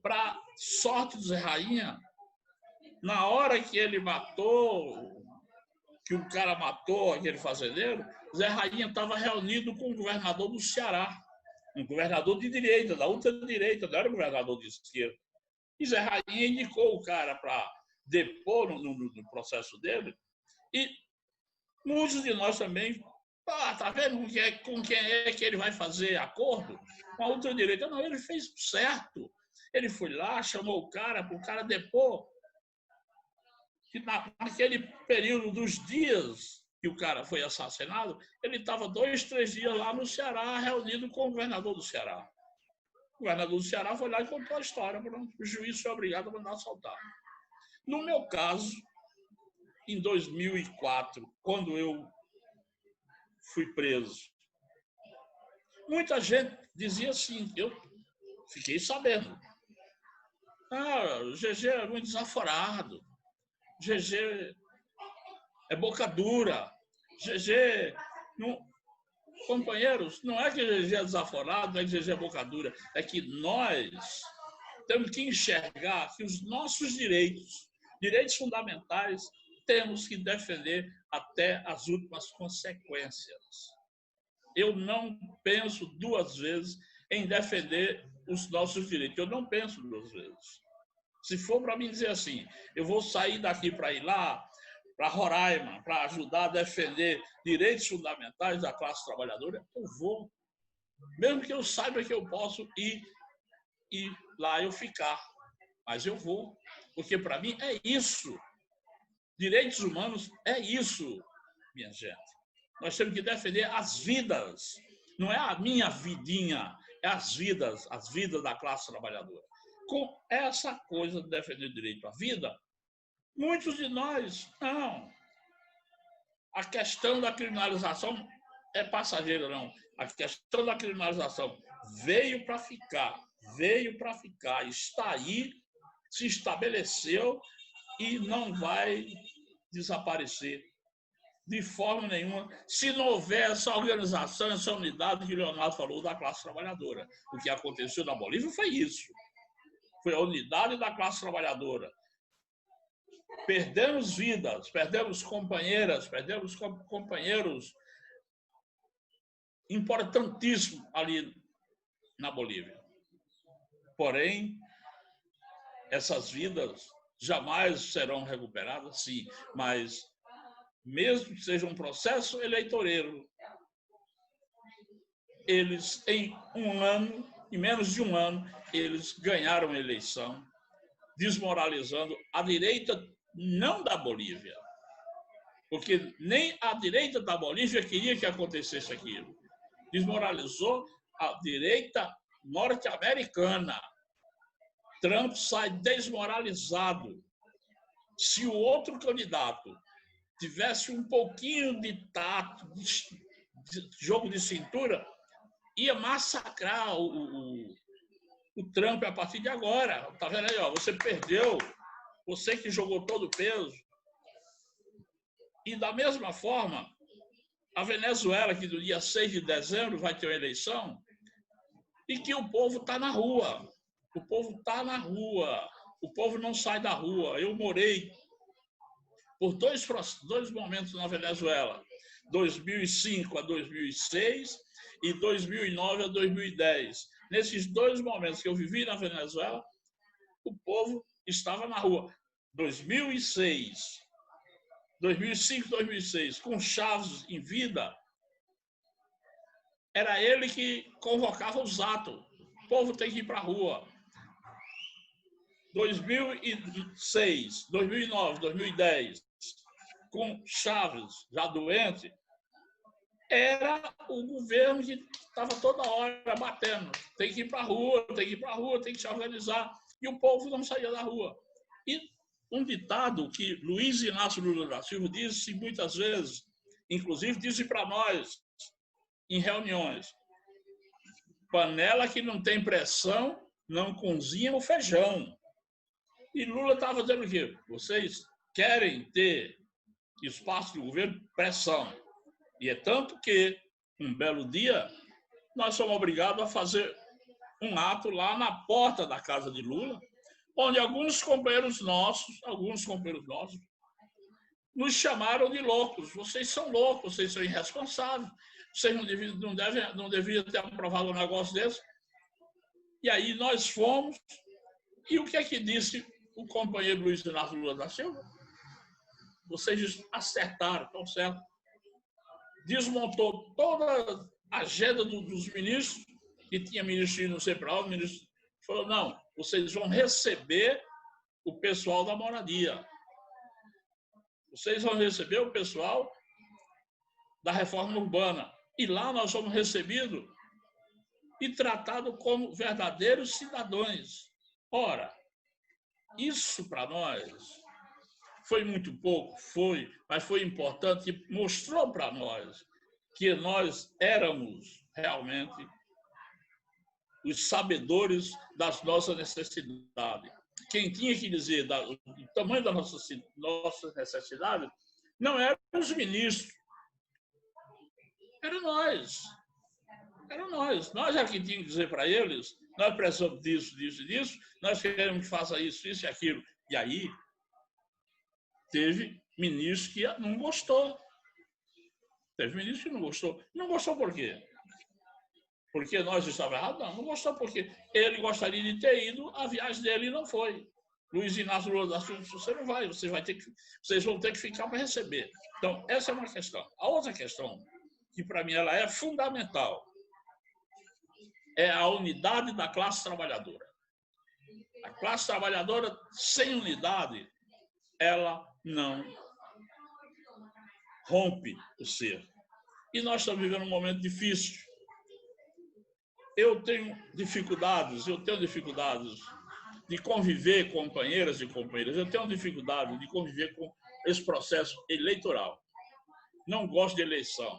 para sorte do Zé Rainha, na hora que ele matou, que o cara matou aquele fazendeiro, Zé Rainha estava reunido com o governador do Ceará, um governador de direita, da ultradireita, não era um governador de esquerda. E Zé Rainha indicou o cara para depor no processo dele. E muitos de nós também, tá vendo com quem é que ele vai fazer acordo? Com a ultradireita. Não, ele fez certo. Ele foi lá, chamou o cara para o cara depor. Que naquele período dos dias que o cara foi assassinado, ele estava 2, 3 dias lá no Ceará, reunido com o governador do Ceará. O governador do Ceará foi lá e contou a história. O juiz foi obrigado a mandar soltar. No meu caso, em 2004, quando eu fui preso, muita gente dizia assim, eu fiquei sabendo. O GG é muito desaforado. GG é boca dura. GG... Não... Companheiros, não é que GG é desaforado, não é que GG é boca dura. É que nós temos que enxergar que os nossos direitos fundamentais, temos que defender até as últimas consequências. Eu não penso 2 vezes em defender os nossos direitos. Eu não penso 2 vezes. Se for para mim dizer assim, eu vou sair daqui para ir lá, para Roraima, para ajudar a defender direitos fundamentais da classe trabalhadora, eu vou. Mesmo que eu saiba que eu posso ir lá eu ficar. Mas eu vou. Porque para mim é isso. Direitos humanos é isso, minha gente. Nós temos que defender as vidas. Não é a minha vidinha, é as vidas da classe trabalhadora. Com essa coisa de defender o direito à vida, muitos de nós, não. A questão da criminalização é passageira, não. A questão da criminalização veio para ficar, está aí, se estabeleceu e não vai desaparecer de forma nenhuma se não houver essa organização, essa unidade que o Leonardo falou da classe trabalhadora. O que aconteceu na Bolívia foi isso. Foi a unidade da classe trabalhadora. Perdemos vidas, perdemos companheiras, perdemos companheiros importantíssimos ali na Bolívia. Porém, essas vidas jamais serão recuperadas, sim, mas mesmo que seja um processo eleitoreiro, eles, em menos de um ano, eles ganharam a eleição, desmoralizando a direita não da Bolívia, porque nem a direita da Bolívia queria que acontecesse aquilo. Desmoralizou a direita norte-americana. Trump sai desmoralizado. Se o outro candidato tivesse um pouquinho de tato, de jogo de cintura, ia massacrar o Trump a partir de agora. Tá vendo aí? Ó, você perdeu, você que jogou todo o peso. E da mesma forma, a Venezuela, que no dia 6 de dezembro vai ter uma eleição, e que o povo está na rua. O povo está na rua. O povo não sai da rua. Eu morei por dois momentos na Venezuela, 2005 a 2006 e 2009 a 2010. Nesses 2 momentos que eu vivi na Venezuela, o povo estava na rua. 2005, 2006, com Chávez em vida, era ele que convocava os atos. O povo tem que ir para a rua. 2006, 2009, 2010, com Chávez já doente, era o governo que estava toda hora batendo. Tem que ir para a rua, tem que ir para a rua, tem que se organizar. E o povo não saía da rua. E um ditado que Luiz Inácio Lula da Silva disse muitas vezes, inclusive disse para nós em reuniões: panela que não tem pressão não cozinha o feijão. E Lula estava dizendo o quê? Vocês querem ter espaço do governo? Pressão. E é tanto que, um belo dia, nós somos obrigados a fazer um ato lá na porta da casa de Lula, onde alguns companheiros nossos, nos chamaram de loucos. Vocês são loucos, vocês são irresponsáveis, vocês não deviam ter aprovado um negócio desse. E aí nós fomos, e o que é que disse o companheiro Luiz Inácio Lula da Silva? Vocês acertaram, estão certo. Desmontou toda a agenda dos ministros, que tinha ministro de não sei para onde, o ministro falou, não, vocês vão receber o pessoal da moradia. Vocês vão receber o pessoal da reforma urbana. E lá nós somos recebidos e tratados como verdadeiros cidadãos. Ora, isso para nós foi muito pouco, mas foi importante e mostrou para nós que nós éramos realmente os sabedores das nossas necessidades. Quem tinha que dizer o tamanho das nossas necessidades não eram os ministros, eram nós. Eram nós. Nós é que tínhamos que dizer para eles, nós precisamos disso, disso e disso, nós queremos que faça isso, isso e aquilo. E aí, teve ministro que não gostou. Teve ministro que não gostou. Não gostou por quê? Porque nós estávamos errados? Não gostou porque ele gostaria de ter ido, a viagem dele não foi. Luiz Inácio Lula da Silva, você não vai, vocês vão ter que ficar para receber. Então, essa é uma questão. A outra questão, que para mim ela é fundamental, é a unidade da classe trabalhadora. A classe trabalhadora, sem unidade, ela não rompe o ser. E nós estamos vivendo um momento difícil. Eu tenho dificuldades de conviver com companheiras e companheiras. Eu tenho dificuldade de conviver com esse processo eleitoral. Não gosto de eleição.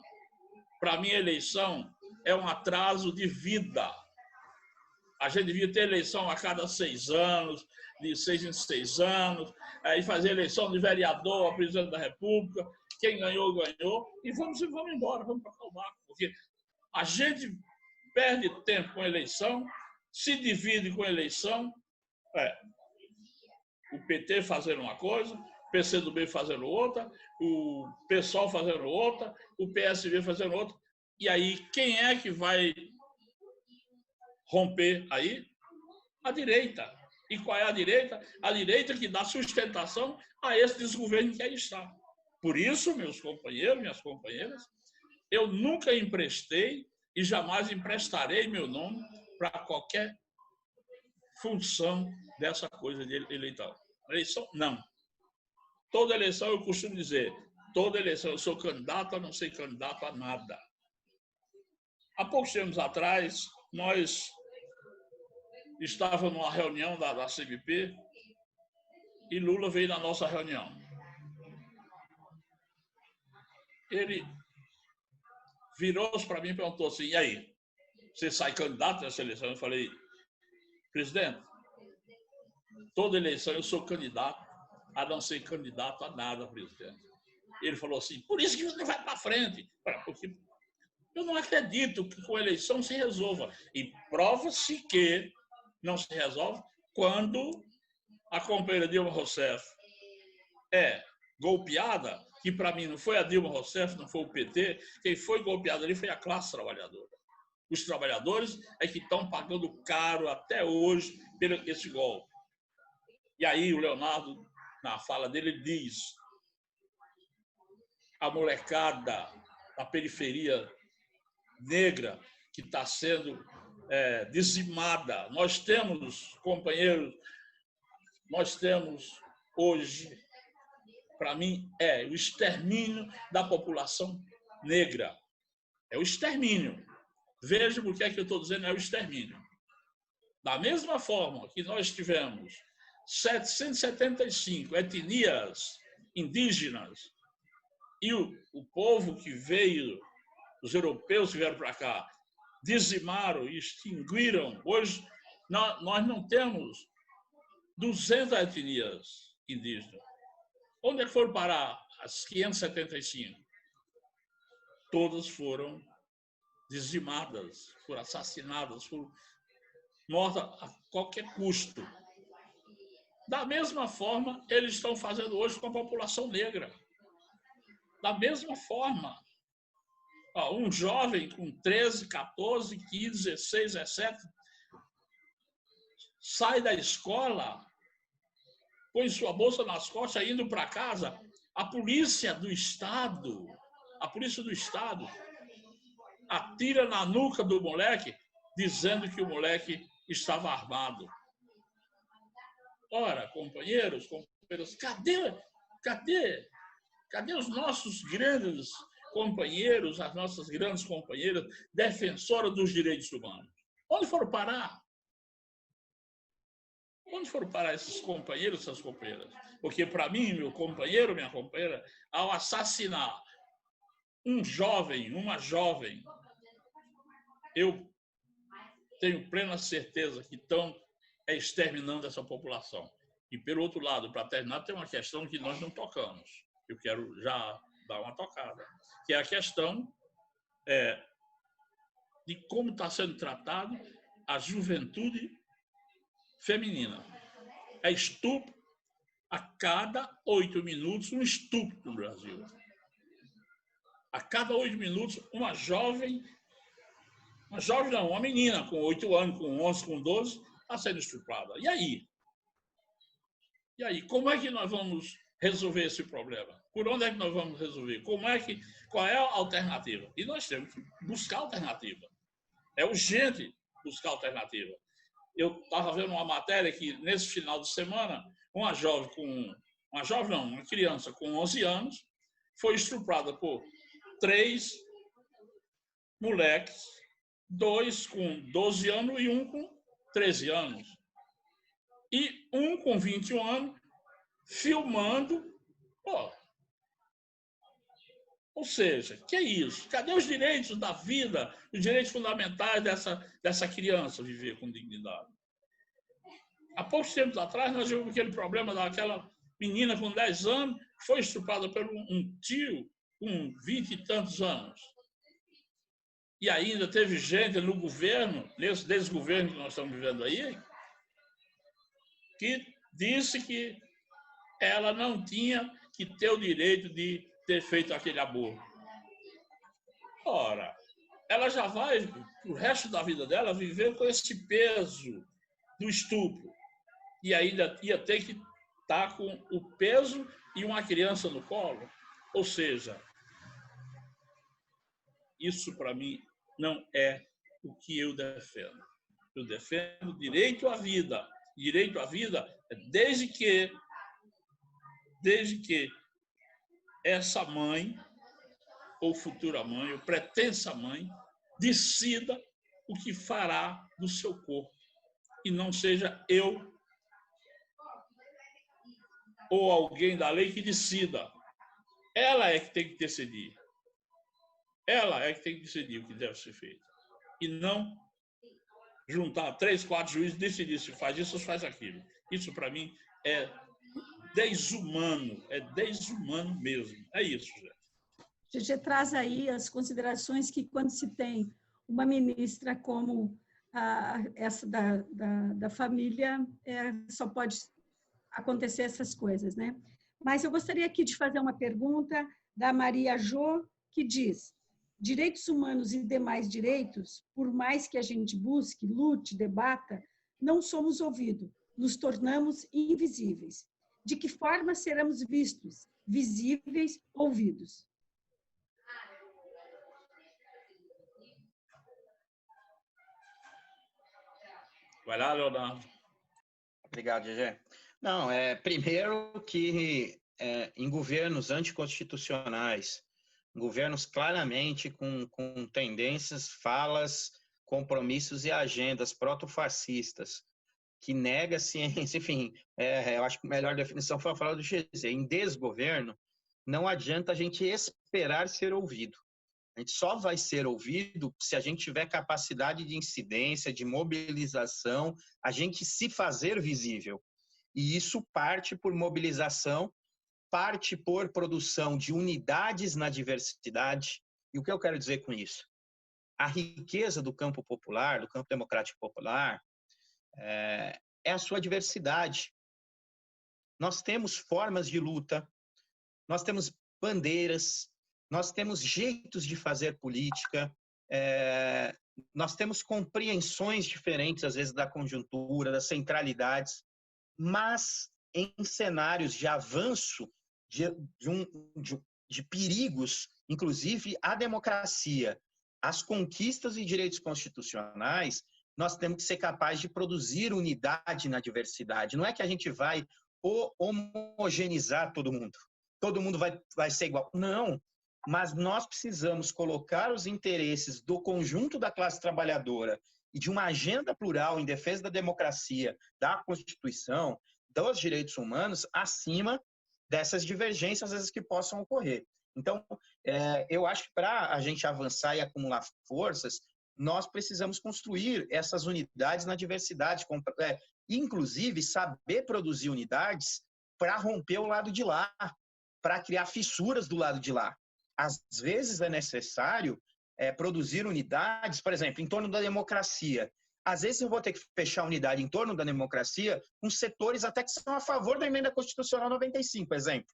Para mim, eleição é um atraso de vida. A gente devia ter eleição a cada 6 anos, de 6 em 6 anos, aí fazer eleição de vereador, presidente da República. Quem ganhou, ganhou. E vamos embora, vamos para o barco. Porque a gente perde tempo com a eleição, se divide com a eleição. O PT fazendo uma coisa, o PCdoB fazendo outra, o PSOL fazendo outra, o PSB fazendo outra. E aí, quem é que vai romper aí? A direita. E qual é a direita? A direita que dá sustentação a esse desgoverno que aí está. Por isso, meus companheiros, minhas companheiras, eu nunca emprestei e jamais emprestarei meu nome para qualquer função dessa coisa de eleição. Eleição, não. Toda eleição, eu costumo dizer, toda eleição eu sou candidato a não ser candidato a nada. Há poucos tempos atrás, nós estávamos numa reunião da CMP e Lula veio na nossa reunião. Ele virou-se para mim e perguntou assim, e aí, você sai candidato nessa eleição? Eu falei, presidente, toda eleição eu sou candidato a não ser candidato a nada, presidente. Ele falou assim, por isso que você vai para frente. Porque eu não acredito que com a eleição se resolva. E prova-se que não se resolve quando a companheira Dilma Rousseff é golpeada, que para mim não foi a Dilma Rousseff, não foi o PT, quem foi golpeado ali foi a classe trabalhadora. Os trabalhadores é que estão pagando caro até hoje por esse golpe. E aí o Leonardo, na fala dele, diz a molecada da periferia negra que está sendo dizimada. Nós temos, companheiros, nós temos hoje, para mim, o extermínio da população negra. É o extermínio. Veja por que é que eu estou dizendo é o extermínio. Da mesma forma que nós tivemos 775 etnias indígenas e o povo que veio, os europeus que vieram para cá, dizimaram e extinguiram. Hoje, nós não temos 200 etnias indígenas. Onde é que foram parar as 575? Todas foram dizimadas, foram assassinadas, foram morta a qualquer custo. Da mesma forma, eles estão fazendo hoje com a população negra. Da mesma forma, um jovem com 13, 14, 15, 16, 17, sai da escola, põe sua bolsa nas costas, indo para casa, a polícia do Estado atira na nuca do moleque, dizendo que o moleque estava armado. Ora, companheiros, cadê os nossos grandes companheiros, as nossas grandes companheiras defensoras dos direitos humanos? Onde foram parar? Onde foram parar esses companheiros, essas companheiras? Porque, para mim, meu companheiro, minha companheira, ao assassinar um jovem, uma jovem, eu tenho plena certeza que estão exterminando essa população. E, pelo outro lado, para terminar, tem uma questão que nós não tocamos. Eu quero já dar uma tocada, que é a questão de como está sendo tratado a juventude feminina. É estupro a cada 8 minutos, um estupro no Brasil. A cada 8 minutos, uma menina com 8 anos, com 11, com 12, está sendo estuprada. E aí? E aí, como é que nós vamos resolver esse problema? Por onde é que nós vamos resolver? Qual é a alternativa? E nós temos que buscar alternativa. É urgente buscar alternativa. Eu estava vendo uma matéria que, nesse final de semana, uma criança com 11 anos foi estuprada por 3 moleques, 2 com 12 anos e 1 com 13 anos. E 1 com 21 anos filmando. Ou seja, que é isso? Cadê os direitos da vida, os direitos fundamentais dessa criança viver com dignidade? Há poucos tempos atrás, nós tivemos aquele problema daquela menina com 10 anos que foi estuprada por um tio com 20 e tantos anos. E ainda teve gente no governo, nesse desgoverno que nós estamos vivendo aí, que disse que ela não tinha que ter o direito de ter feito aquele aborto. Ora, ela já vai, o resto da vida dela, viver com esse peso do estupro. E ainda ia ter que estar com o peso e uma criança no colo. Ou seja, isso para mim não é o que eu defendo. Eu defendo o direito à vida. Direito à vida é desde que essa mãe, ou futura mãe, ou pretensa mãe, decida o que fará do seu corpo. E não seja eu ou alguém da lei que decida. Ela é que tem que decidir. Ela é que tem que decidir o que deve ser feito. E não juntar 3, 4 juízes e decidir se faz isso ou faz aquilo. Isso, para mim, é desumano. É desumano mesmo. É isso, gente. Gigi traz aí as considerações que, quando se tem uma ministra como essa da família, só pode acontecer essas coisas, né? Mas eu gostaria aqui de fazer uma pergunta da Maria Jô, que diz: direitos humanos e demais direitos, por mais que a gente busque, lute, debata, não somos ouvidos, nos tornamos invisíveis. De que forma seremos vistos, visíveis, ouvidos? Vai lá, Leonardo. Obrigado, Gê. Não, primeiro que em governos anticonstitucionais, governos claramente com tendências, falas, compromissos e agendas protofascistas, que nega a ciência, enfim, eu acho que a melhor definição foi a fala do GZ. Em desgoverno, não adianta a gente esperar ser ouvido. A gente só vai ser ouvido se a gente tiver capacidade de incidência, de mobilização, a gente se fazer visível. E isso parte por mobilização, parte por produção de unidades na diversidade. E o que eu quero dizer com isso? A riqueza do campo popular, do campo democrático popular, é a sua diversidade. Nós temos formas de luta, nós temos bandeiras, nós temos jeitos de fazer política, nós temos compreensões diferentes, às vezes, da conjuntura, das centralidades, mas em cenários de avanço de perigos, inclusive à democracia, às conquistas e direitos constitucionais, nós temos que ser capazes de produzir unidade na diversidade. Não é que a gente vai homogeneizar todo mundo vai ser igual. Não, mas nós precisamos colocar os interesses do conjunto da classe trabalhadora e de uma agenda plural em defesa da democracia, da Constituição, dos direitos humanos, acima dessas divergências, às vezes, que possam ocorrer. Então, eu acho que para a gente avançar e acumular forças, nós precisamos construir essas unidades na diversidade, inclusive saber produzir unidades para romper o lado de lá, para criar fissuras do lado de lá. Às vezes é necessário produzir unidades, por exemplo, em torno da democracia. Às vezes eu vou ter que fechar a unidade em torno da democracia com setores até que são a favor da emenda constitucional 95, exemplo,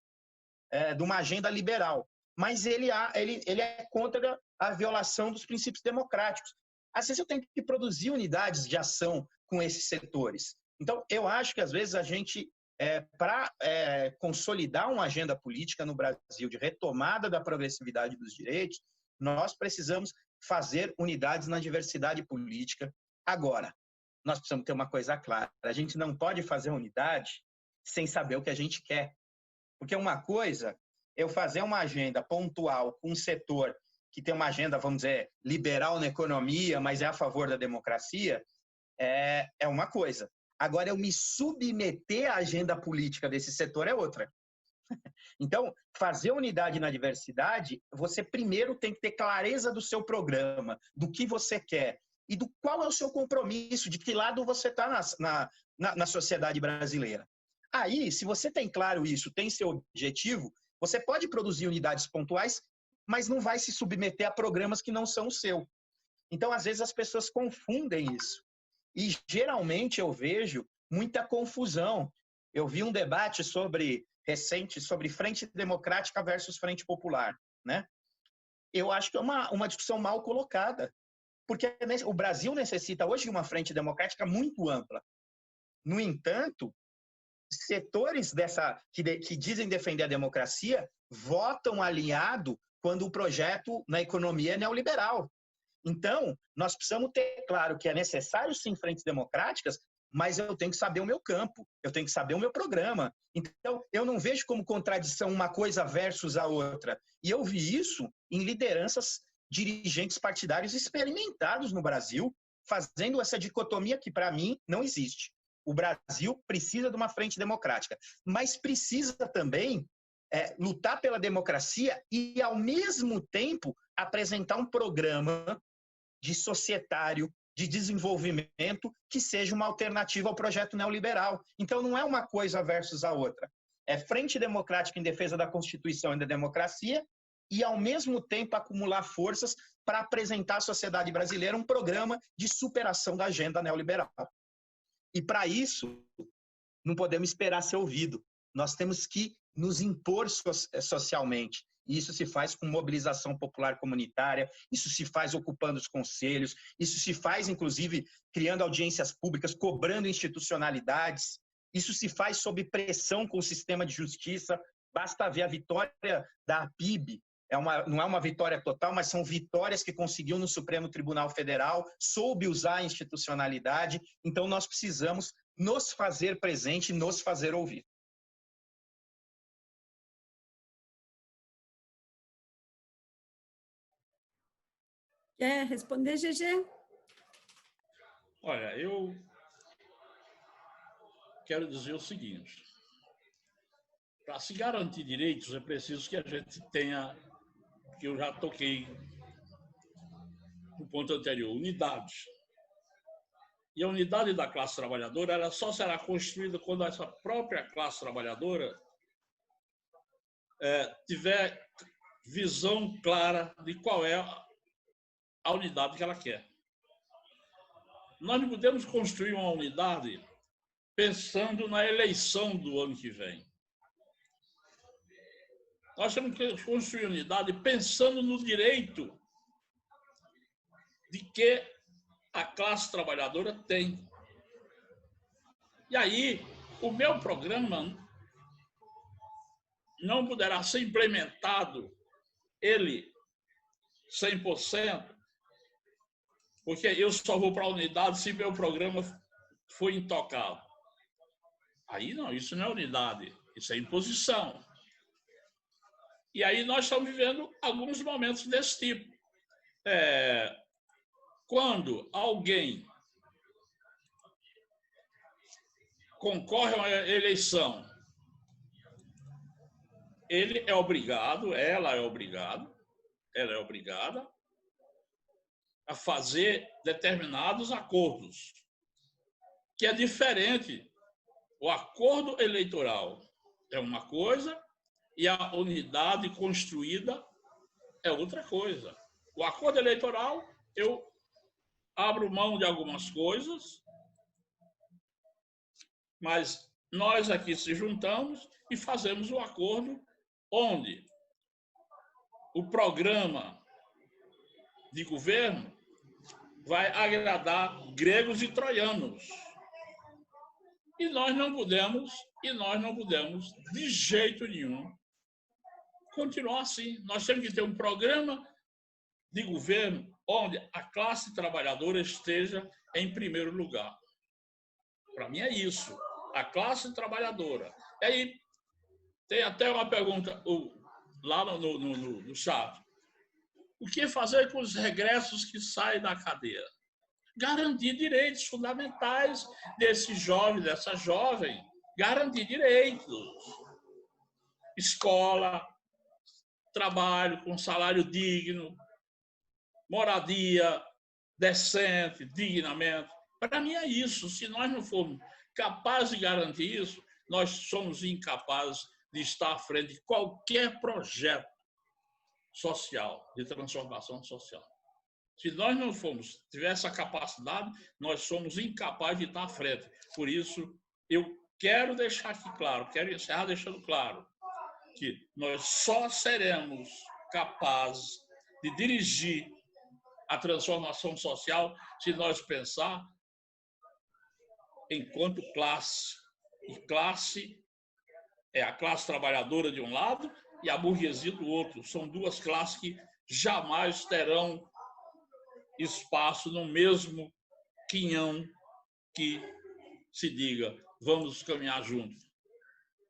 de uma agenda liberal. Mas ele é contra a violação dos princípios democráticos. Às vezes eu tenho que produzir unidades de ação com esses setores. Então, eu acho que às vezes a gente, para consolidar uma agenda política no Brasil de retomada da progressividade dos direitos, nós precisamos fazer unidades na diversidade política. Agora, nós precisamos ter uma coisa clara: a gente não pode fazer unidade sem saber o que a gente quer. Porque uma coisa, eu fazer uma agenda pontual com um setor que tem uma agenda, vamos dizer, liberal na economia, mas é a favor da democracia, é uma coisa. Agora, eu me submeter à agenda política desse setor é outra. Então, fazer unidade na diversidade, você primeiro tem que ter clareza do seu programa, do que você quer e do qual é o seu compromisso, de que lado você está na sociedade brasileira. Aí, se você tem claro isso, tem seu objetivo, você pode produzir unidades pontuais, mas não vai se submeter a programas que não são o seu. Então, às vezes, as pessoas confundem isso. E, geralmente, eu vejo muita confusão. Eu vi um debate recente sobre Frente Democrática versus Frente Popular, né? Eu acho que é uma discussão mal colocada, porque o Brasil necessita hoje de uma Frente Democrática muito ampla. No entanto, setores que dizem defender a democracia votam alinhado quando o projeto na economia é neoliberal. Então, nós precisamos ter claro que é necessário, sim, frentes democráticas, mas eu tenho que saber o meu campo, eu tenho que saber o meu programa. Então, eu não vejo como contradição uma coisa versus a outra. E eu vi isso em lideranças, dirigentes partidários experimentados no Brasil, fazendo essa dicotomia que, para mim, não existe. O Brasil precisa de uma frente democrática, mas precisa também lutar pela democracia e, ao mesmo tempo, apresentar um programa de societário, de desenvolvimento, que seja uma alternativa ao projeto neoliberal. Então, não é uma coisa versus a outra. É frente democrática em defesa da Constituição e da democracia e, ao mesmo tempo, acumular forças para apresentar à sociedade brasileira um programa de superação da agenda neoliberal. E, para isso, não podemos esperar ser ouvido. Nós temos que nos impor socialmente. E isso se faz com mobilização popular comunitária, isso se faz ocupando os conselhos, isso se faz, inclusive, criando audiências públicas, cobrando institucionalidades, isso se faz sob pressão com o sistema de justiça. Basta ver a vitória da PIB, não é uma vitória total, mas são vitórias que conseguiu no Supremo Tribunal Federal, soube usar a institucionalidade. Então, nós precisamos nos fazer presente e nos fazer ouvir. Quer responder, GG? Olha, eu quero dizer o seguinte: para se garantir direitos, é preciso que a gente tenha, que eu já toquei no ponto anterior, unidade. E a unidade da classe trabalhadora, ela só será construída quando essa própria classe trabalhadora tiver visão clara de qual é a unidade que ela quer. nós não podemos construir uma unidade pensando na eleição do ano que vem. Nós temos que construir unidade pensando no direito de que a classe trabalhadora tem. E aí, o meu programa não poderá ser implementado, ele, 100%, porque eu só vou para a unidade se meu programa for intocado. Aí não, isso não é unidade, isso é imposição. E aí nós estamos vivendo alguns momentos desse tipo. Quando alguém concorre a uma eleição, ele é obrigado, ela é obrigada a fazer determinados acordos, que é diferente. O acordo eleitoral é uma coisa e a unidade construída é outra coisa. O acordo eleitoral, eu abro mão de algumas coisas, mas nós aqui se juntamos e fazemos um acordo onde o programa de governo vai agradar gregos e troianos. E nós não podemos, de jeito nenhum, continuar assim. Nós temos que ter um programa de governo onde a classe trabalhadora esteja em primeiro lugar. Para mim é isso, a classe trabalhadora. E aí tem até uma pergunta lá no chat. O que fazer com os regressos que saem da cadeia? Garantir direitos fundamentais desse jovem, dessa jovem. Garantir direitos. Escola, trabalho com salário digno, moradia decente, dignamente. Para mim é isso. Se nós não formos capazes de garantir isso, nós somos incapazes de estar à frente de qualquer projeto social, de transformação social. Se nós não tiver essa capacidade, nós somos incapazes de estar à frente. Por isso, eu quero deixar aqui claro, quero encerrar deixando claro, que nós só seremos capazes de dirigir a transformação social se nós pensar enquanto classe. E classe é a classe trabalhadora de um lado e a burguesia do outro. São duas classes que jamais terão espaço no mesmo quinhão que se diga, vamos caminhar juntos.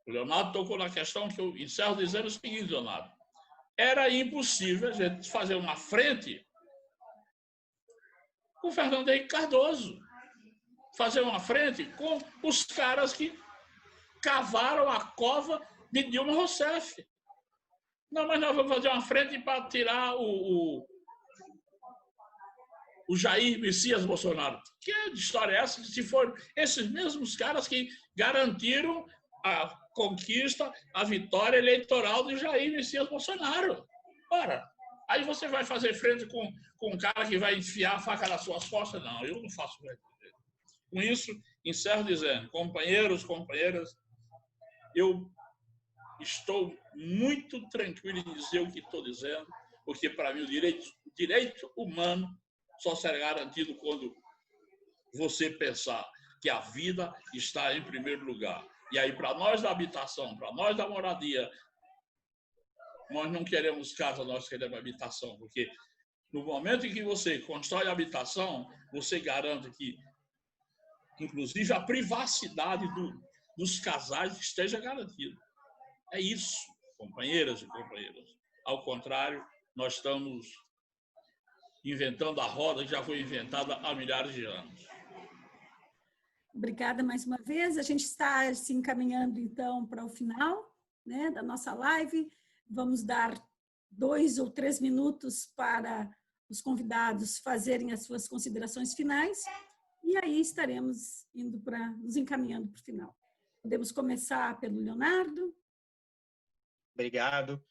O Leonardo tocou na questão que eu encerro dizendo o seguinte, Leonardo. Era impossível a gente fazer uma frente com o Fernando Henrique Cardoso. Fazer uma frente com os caras que cavaram a cova de Dilma Rousseff. Não, mas nós vamos fazer uma frente para tirar o Jair Messias Bolsonaro. Que história é essa? Que se foram esses mesmos caras que garantiram a conquista, a vitória eleitoral do Jair Messias Bolsonaro. Ora, aí você vai fazer frente com um cara que vai enfiar a faca nas suas costas? Não, eu não faço frente. Com isso, encerro dizendo, companheiros, companheiras, eu estou muito tranquilo em dizer o que estou dizendo, porque para mim o direito humano só será garantido quando você pensar que a vida está em primeiro lugar. E aí, para nós da habitação, para nós da moradia, nós não queremos casa, nós queremos habitação, porque no momento em que você constrói a habitação, você garante que, inclusive, a privacidade dos casais esteja garantida. É isso, companheiras e companheiros. Ao contrário, nós estamos inventando a roda que já foi inventada há milhares de anos. Obrigada mais uma vez. A gente está se encaminhando, então, para o final, né, da nossa live. Vamos dar 2 ou 3 minutos para os convidados fazerem as suas considerações finais e aí estaremos nos encaminhando para o final. Podemos começar pelo Leonardo. Obrigado.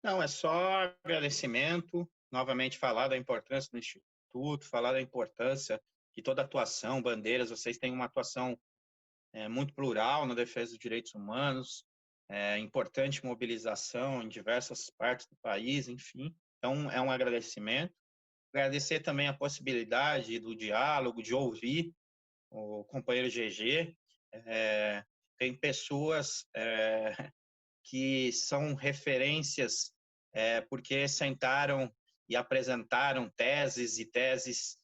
Não, é só agradecimento, novamente falar da importância do Instituto, falar da importância que toda atuação, bandeiras, vocês têm uma atuação muito plural na defesa dos direitos humanos, importante mobilização em diversas partes do país, enfim. Então, é um agradecimento. Agradecer também a possibilidade do diálogo, de ouvir o companheiro GG. Tem pessoas que são referências porque sentaram e apresentaram teses e teses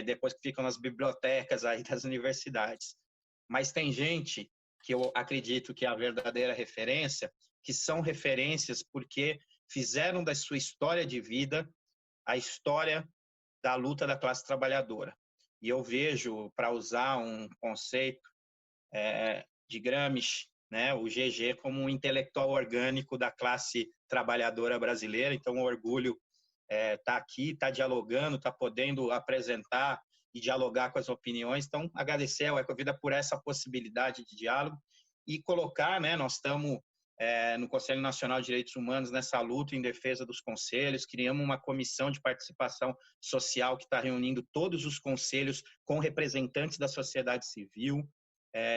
depois que ficam nas bibliotecas aí das universidades. Mas tem gente que eu acredito que é a verdadeira referência, que são referências porque fizeram da sua história de vida a história da luta da classe trabalhadora. E eu vejo, para usar um conceito de Gramsci, né, o GG como um intelectual orgânico da classe trabalhadora brasileira. Então, o orgulho tá aqui, tá dialogando, tá podendo apresentar e dialogar com as opiniões. Então, agradecer ao Ecovida por essa possibilidade de diálogo e colocar, né, nós estamos no Conselho Nacional de Direitos Humanos nessa luta em defesa dos conselhos, criamos uma comissão de participação social que está reunindo todos os conselhos com representantes da sociedade civil,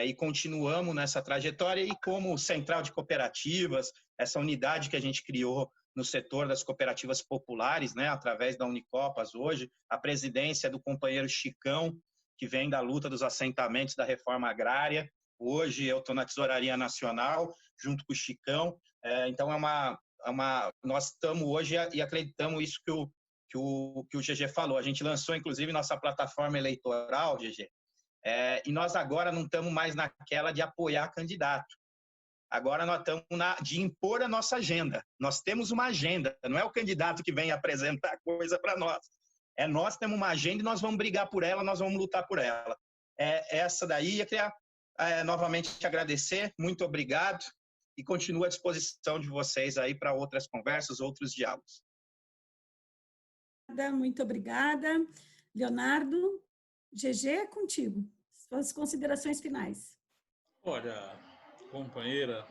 e continuamos nessa trajetória, e como central de cooperativas, essa unidade que a gente criou no setor das cooperativas populares, né, através da Unicopas hoje, a presidência do companheiro Chicão, que vem da luta dos assentamentos da reforma agrária. Hoje eu estou na Tesouraria Nacional, junto com o Chicão. Então, nós estamos hoje e acreditamos isso que o GG falou. A gente lançou, inclusive, nossa plataforma eleitoral, GG, e nós agora não estamos mais naquela de apoiar candidato. Agora nós estamos de impor a nossa agenda. Nós temos uma agenda, não é o candidato que vem apresentar coisa para nós. Nós temos uma agenda e nós vamos brigar por ela, nós vamos lutar por ela. Essa daí, eu queria novamente te agradecer, muito obrigado, e continuo à disposição de vocês aí para outras conversas, outros diálogos. Muito obrigada. Leonardo, GG é contigo. Suas considerações finais. Olha, companheira,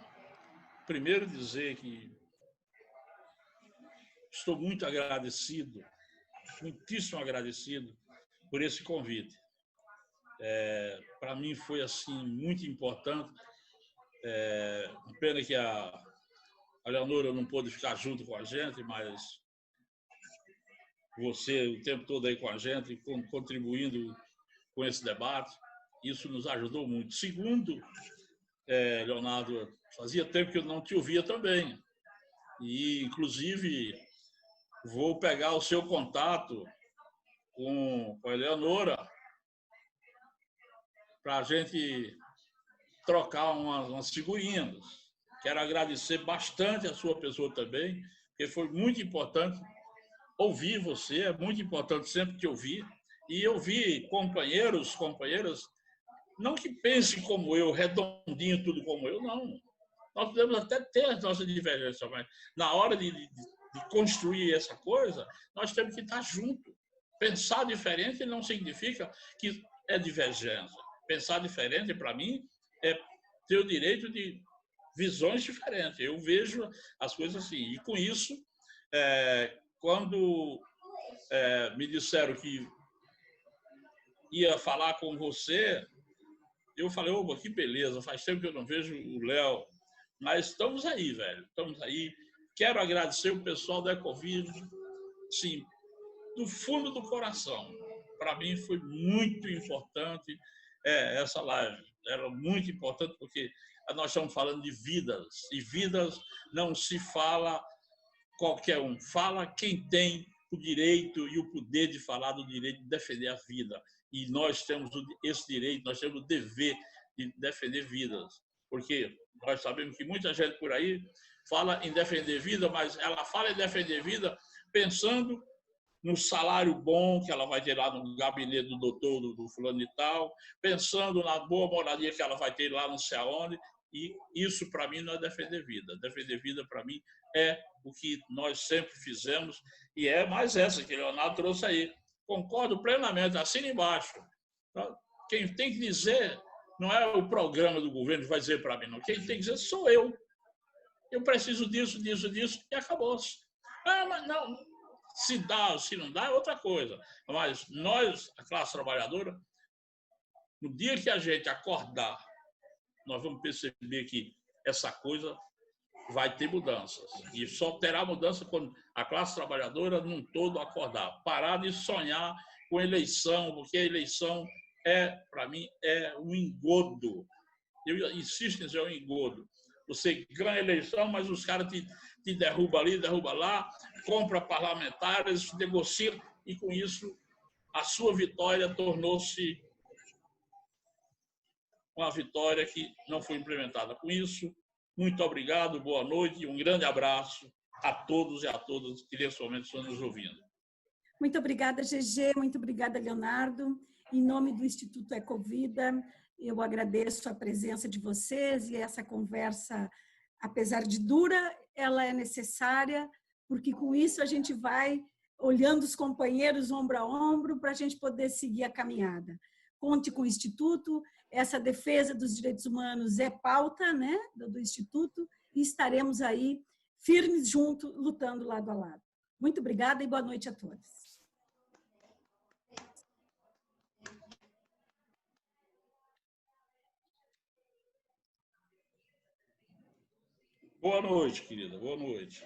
primeiro dizer que estou muito agradecido, muitíssimo agradecido por esse convite. Para mim foi assim muito importante. Pena que a Leonora não pôde ficar junto com a gente, mas você o tempo todo aí com a gente, contribuindo com esse debate, isso nos ajudou muito. Segundo, Leonardo, fazia tempo que eu não te ouvia também. E, inclusive, vou pegar o seu contato com a Eleonora para a gente trocar umas figurinhas. Quero agradecer bastante a sua pessoa também, porque foi muito importante ouvir você, é muito importante sempre te ouvir. E eu vi companheiras, não que pensem como eu, redondinho, tudo como eu, não. Nós podemos até ter as nossas divergências, mas na hora de construir essa coisa, nós temos que estar juntos. Pensar diferente não significa que é divergência. Pensar diferente, para mim, é ter o direito de visões diferentes. Eu vejo as coisas assim. E, com isso, quando me disseram que ia falar com você, eu falei, opa, que beleza, faz tempo que eu não vejo o Léo. Mas estamos aí, velho, estamos aí. Quero agradecer o pessoal da Ecovida, sim, do fundo do coração. Para mim foi muito importante essa live. Era muito importante porque nós estamos falando de vidas. E vidas não se fala qualquer um. Fala quem tem o direito e o poder de falar do direito de defender a vida. E nós temos esse direito, nós temos o dever de defender vidas. Porque nós sabemos que muita gente por aí fala em defender vida, mas ela fala em defender vida pensando no salário bom que ela vai ter lá no gabinete do doutor, do fulano e tal, pensando na boa moradia que ela vai ter lá não sei aonde, e isso para mim não é defender vida. Defender vida para mim é o que nós sempre fizemos, e é mais essa que o Leonardo trouxe aí. Concordo plenamente, assina embaixo. Quem tem que dizer não é o programa do governo que vai dizer para mim, não. Quem tem que dizer sou eu. Eu preciso disso, disso, disso, e acabou-se. Mas não. Se dá ou se não dá é outra coisa. Mas nós, a classe trabalhadora, no dia que a gente acordar, nós vamos perceber que essa coisa vai ter mudanças. E só terá mudança quando a classe trabalhadora, num todo, acordar. Parar de sonhar com eleição, porque a eleição para mim, é um engodo. Eu insisto em dizer um engodo. Você ganha a eleição, mas os caras te derrubam ali, derrubam lá, compra parlamentares, negocia, e com isso a sua vitória tornou-se uma vitória que não foi implementada. Com isso, muito obrigado, boa noite e um grande abraço a todos e a todas que nesse momento estão nos ouvindo. Muito obrigada, GG, muito obrigada, Leonardo. Em nome do Instituto Ecovida, eu agradeço a presença de vocês e essa conversa, apesar de dura, ela é necessária, porque com isso a gente vai olhando os companheiros ombro a ombro para a gente poder seguir a caminhada. Conte com o Instituto, essa defesa dos direitos humanos é pauta, né, do Instituto, e estaremos aí firmes juntos, lutando lado a lado. Muito obrigada e boa noite a todos. Boa noite, querida. Boa noite.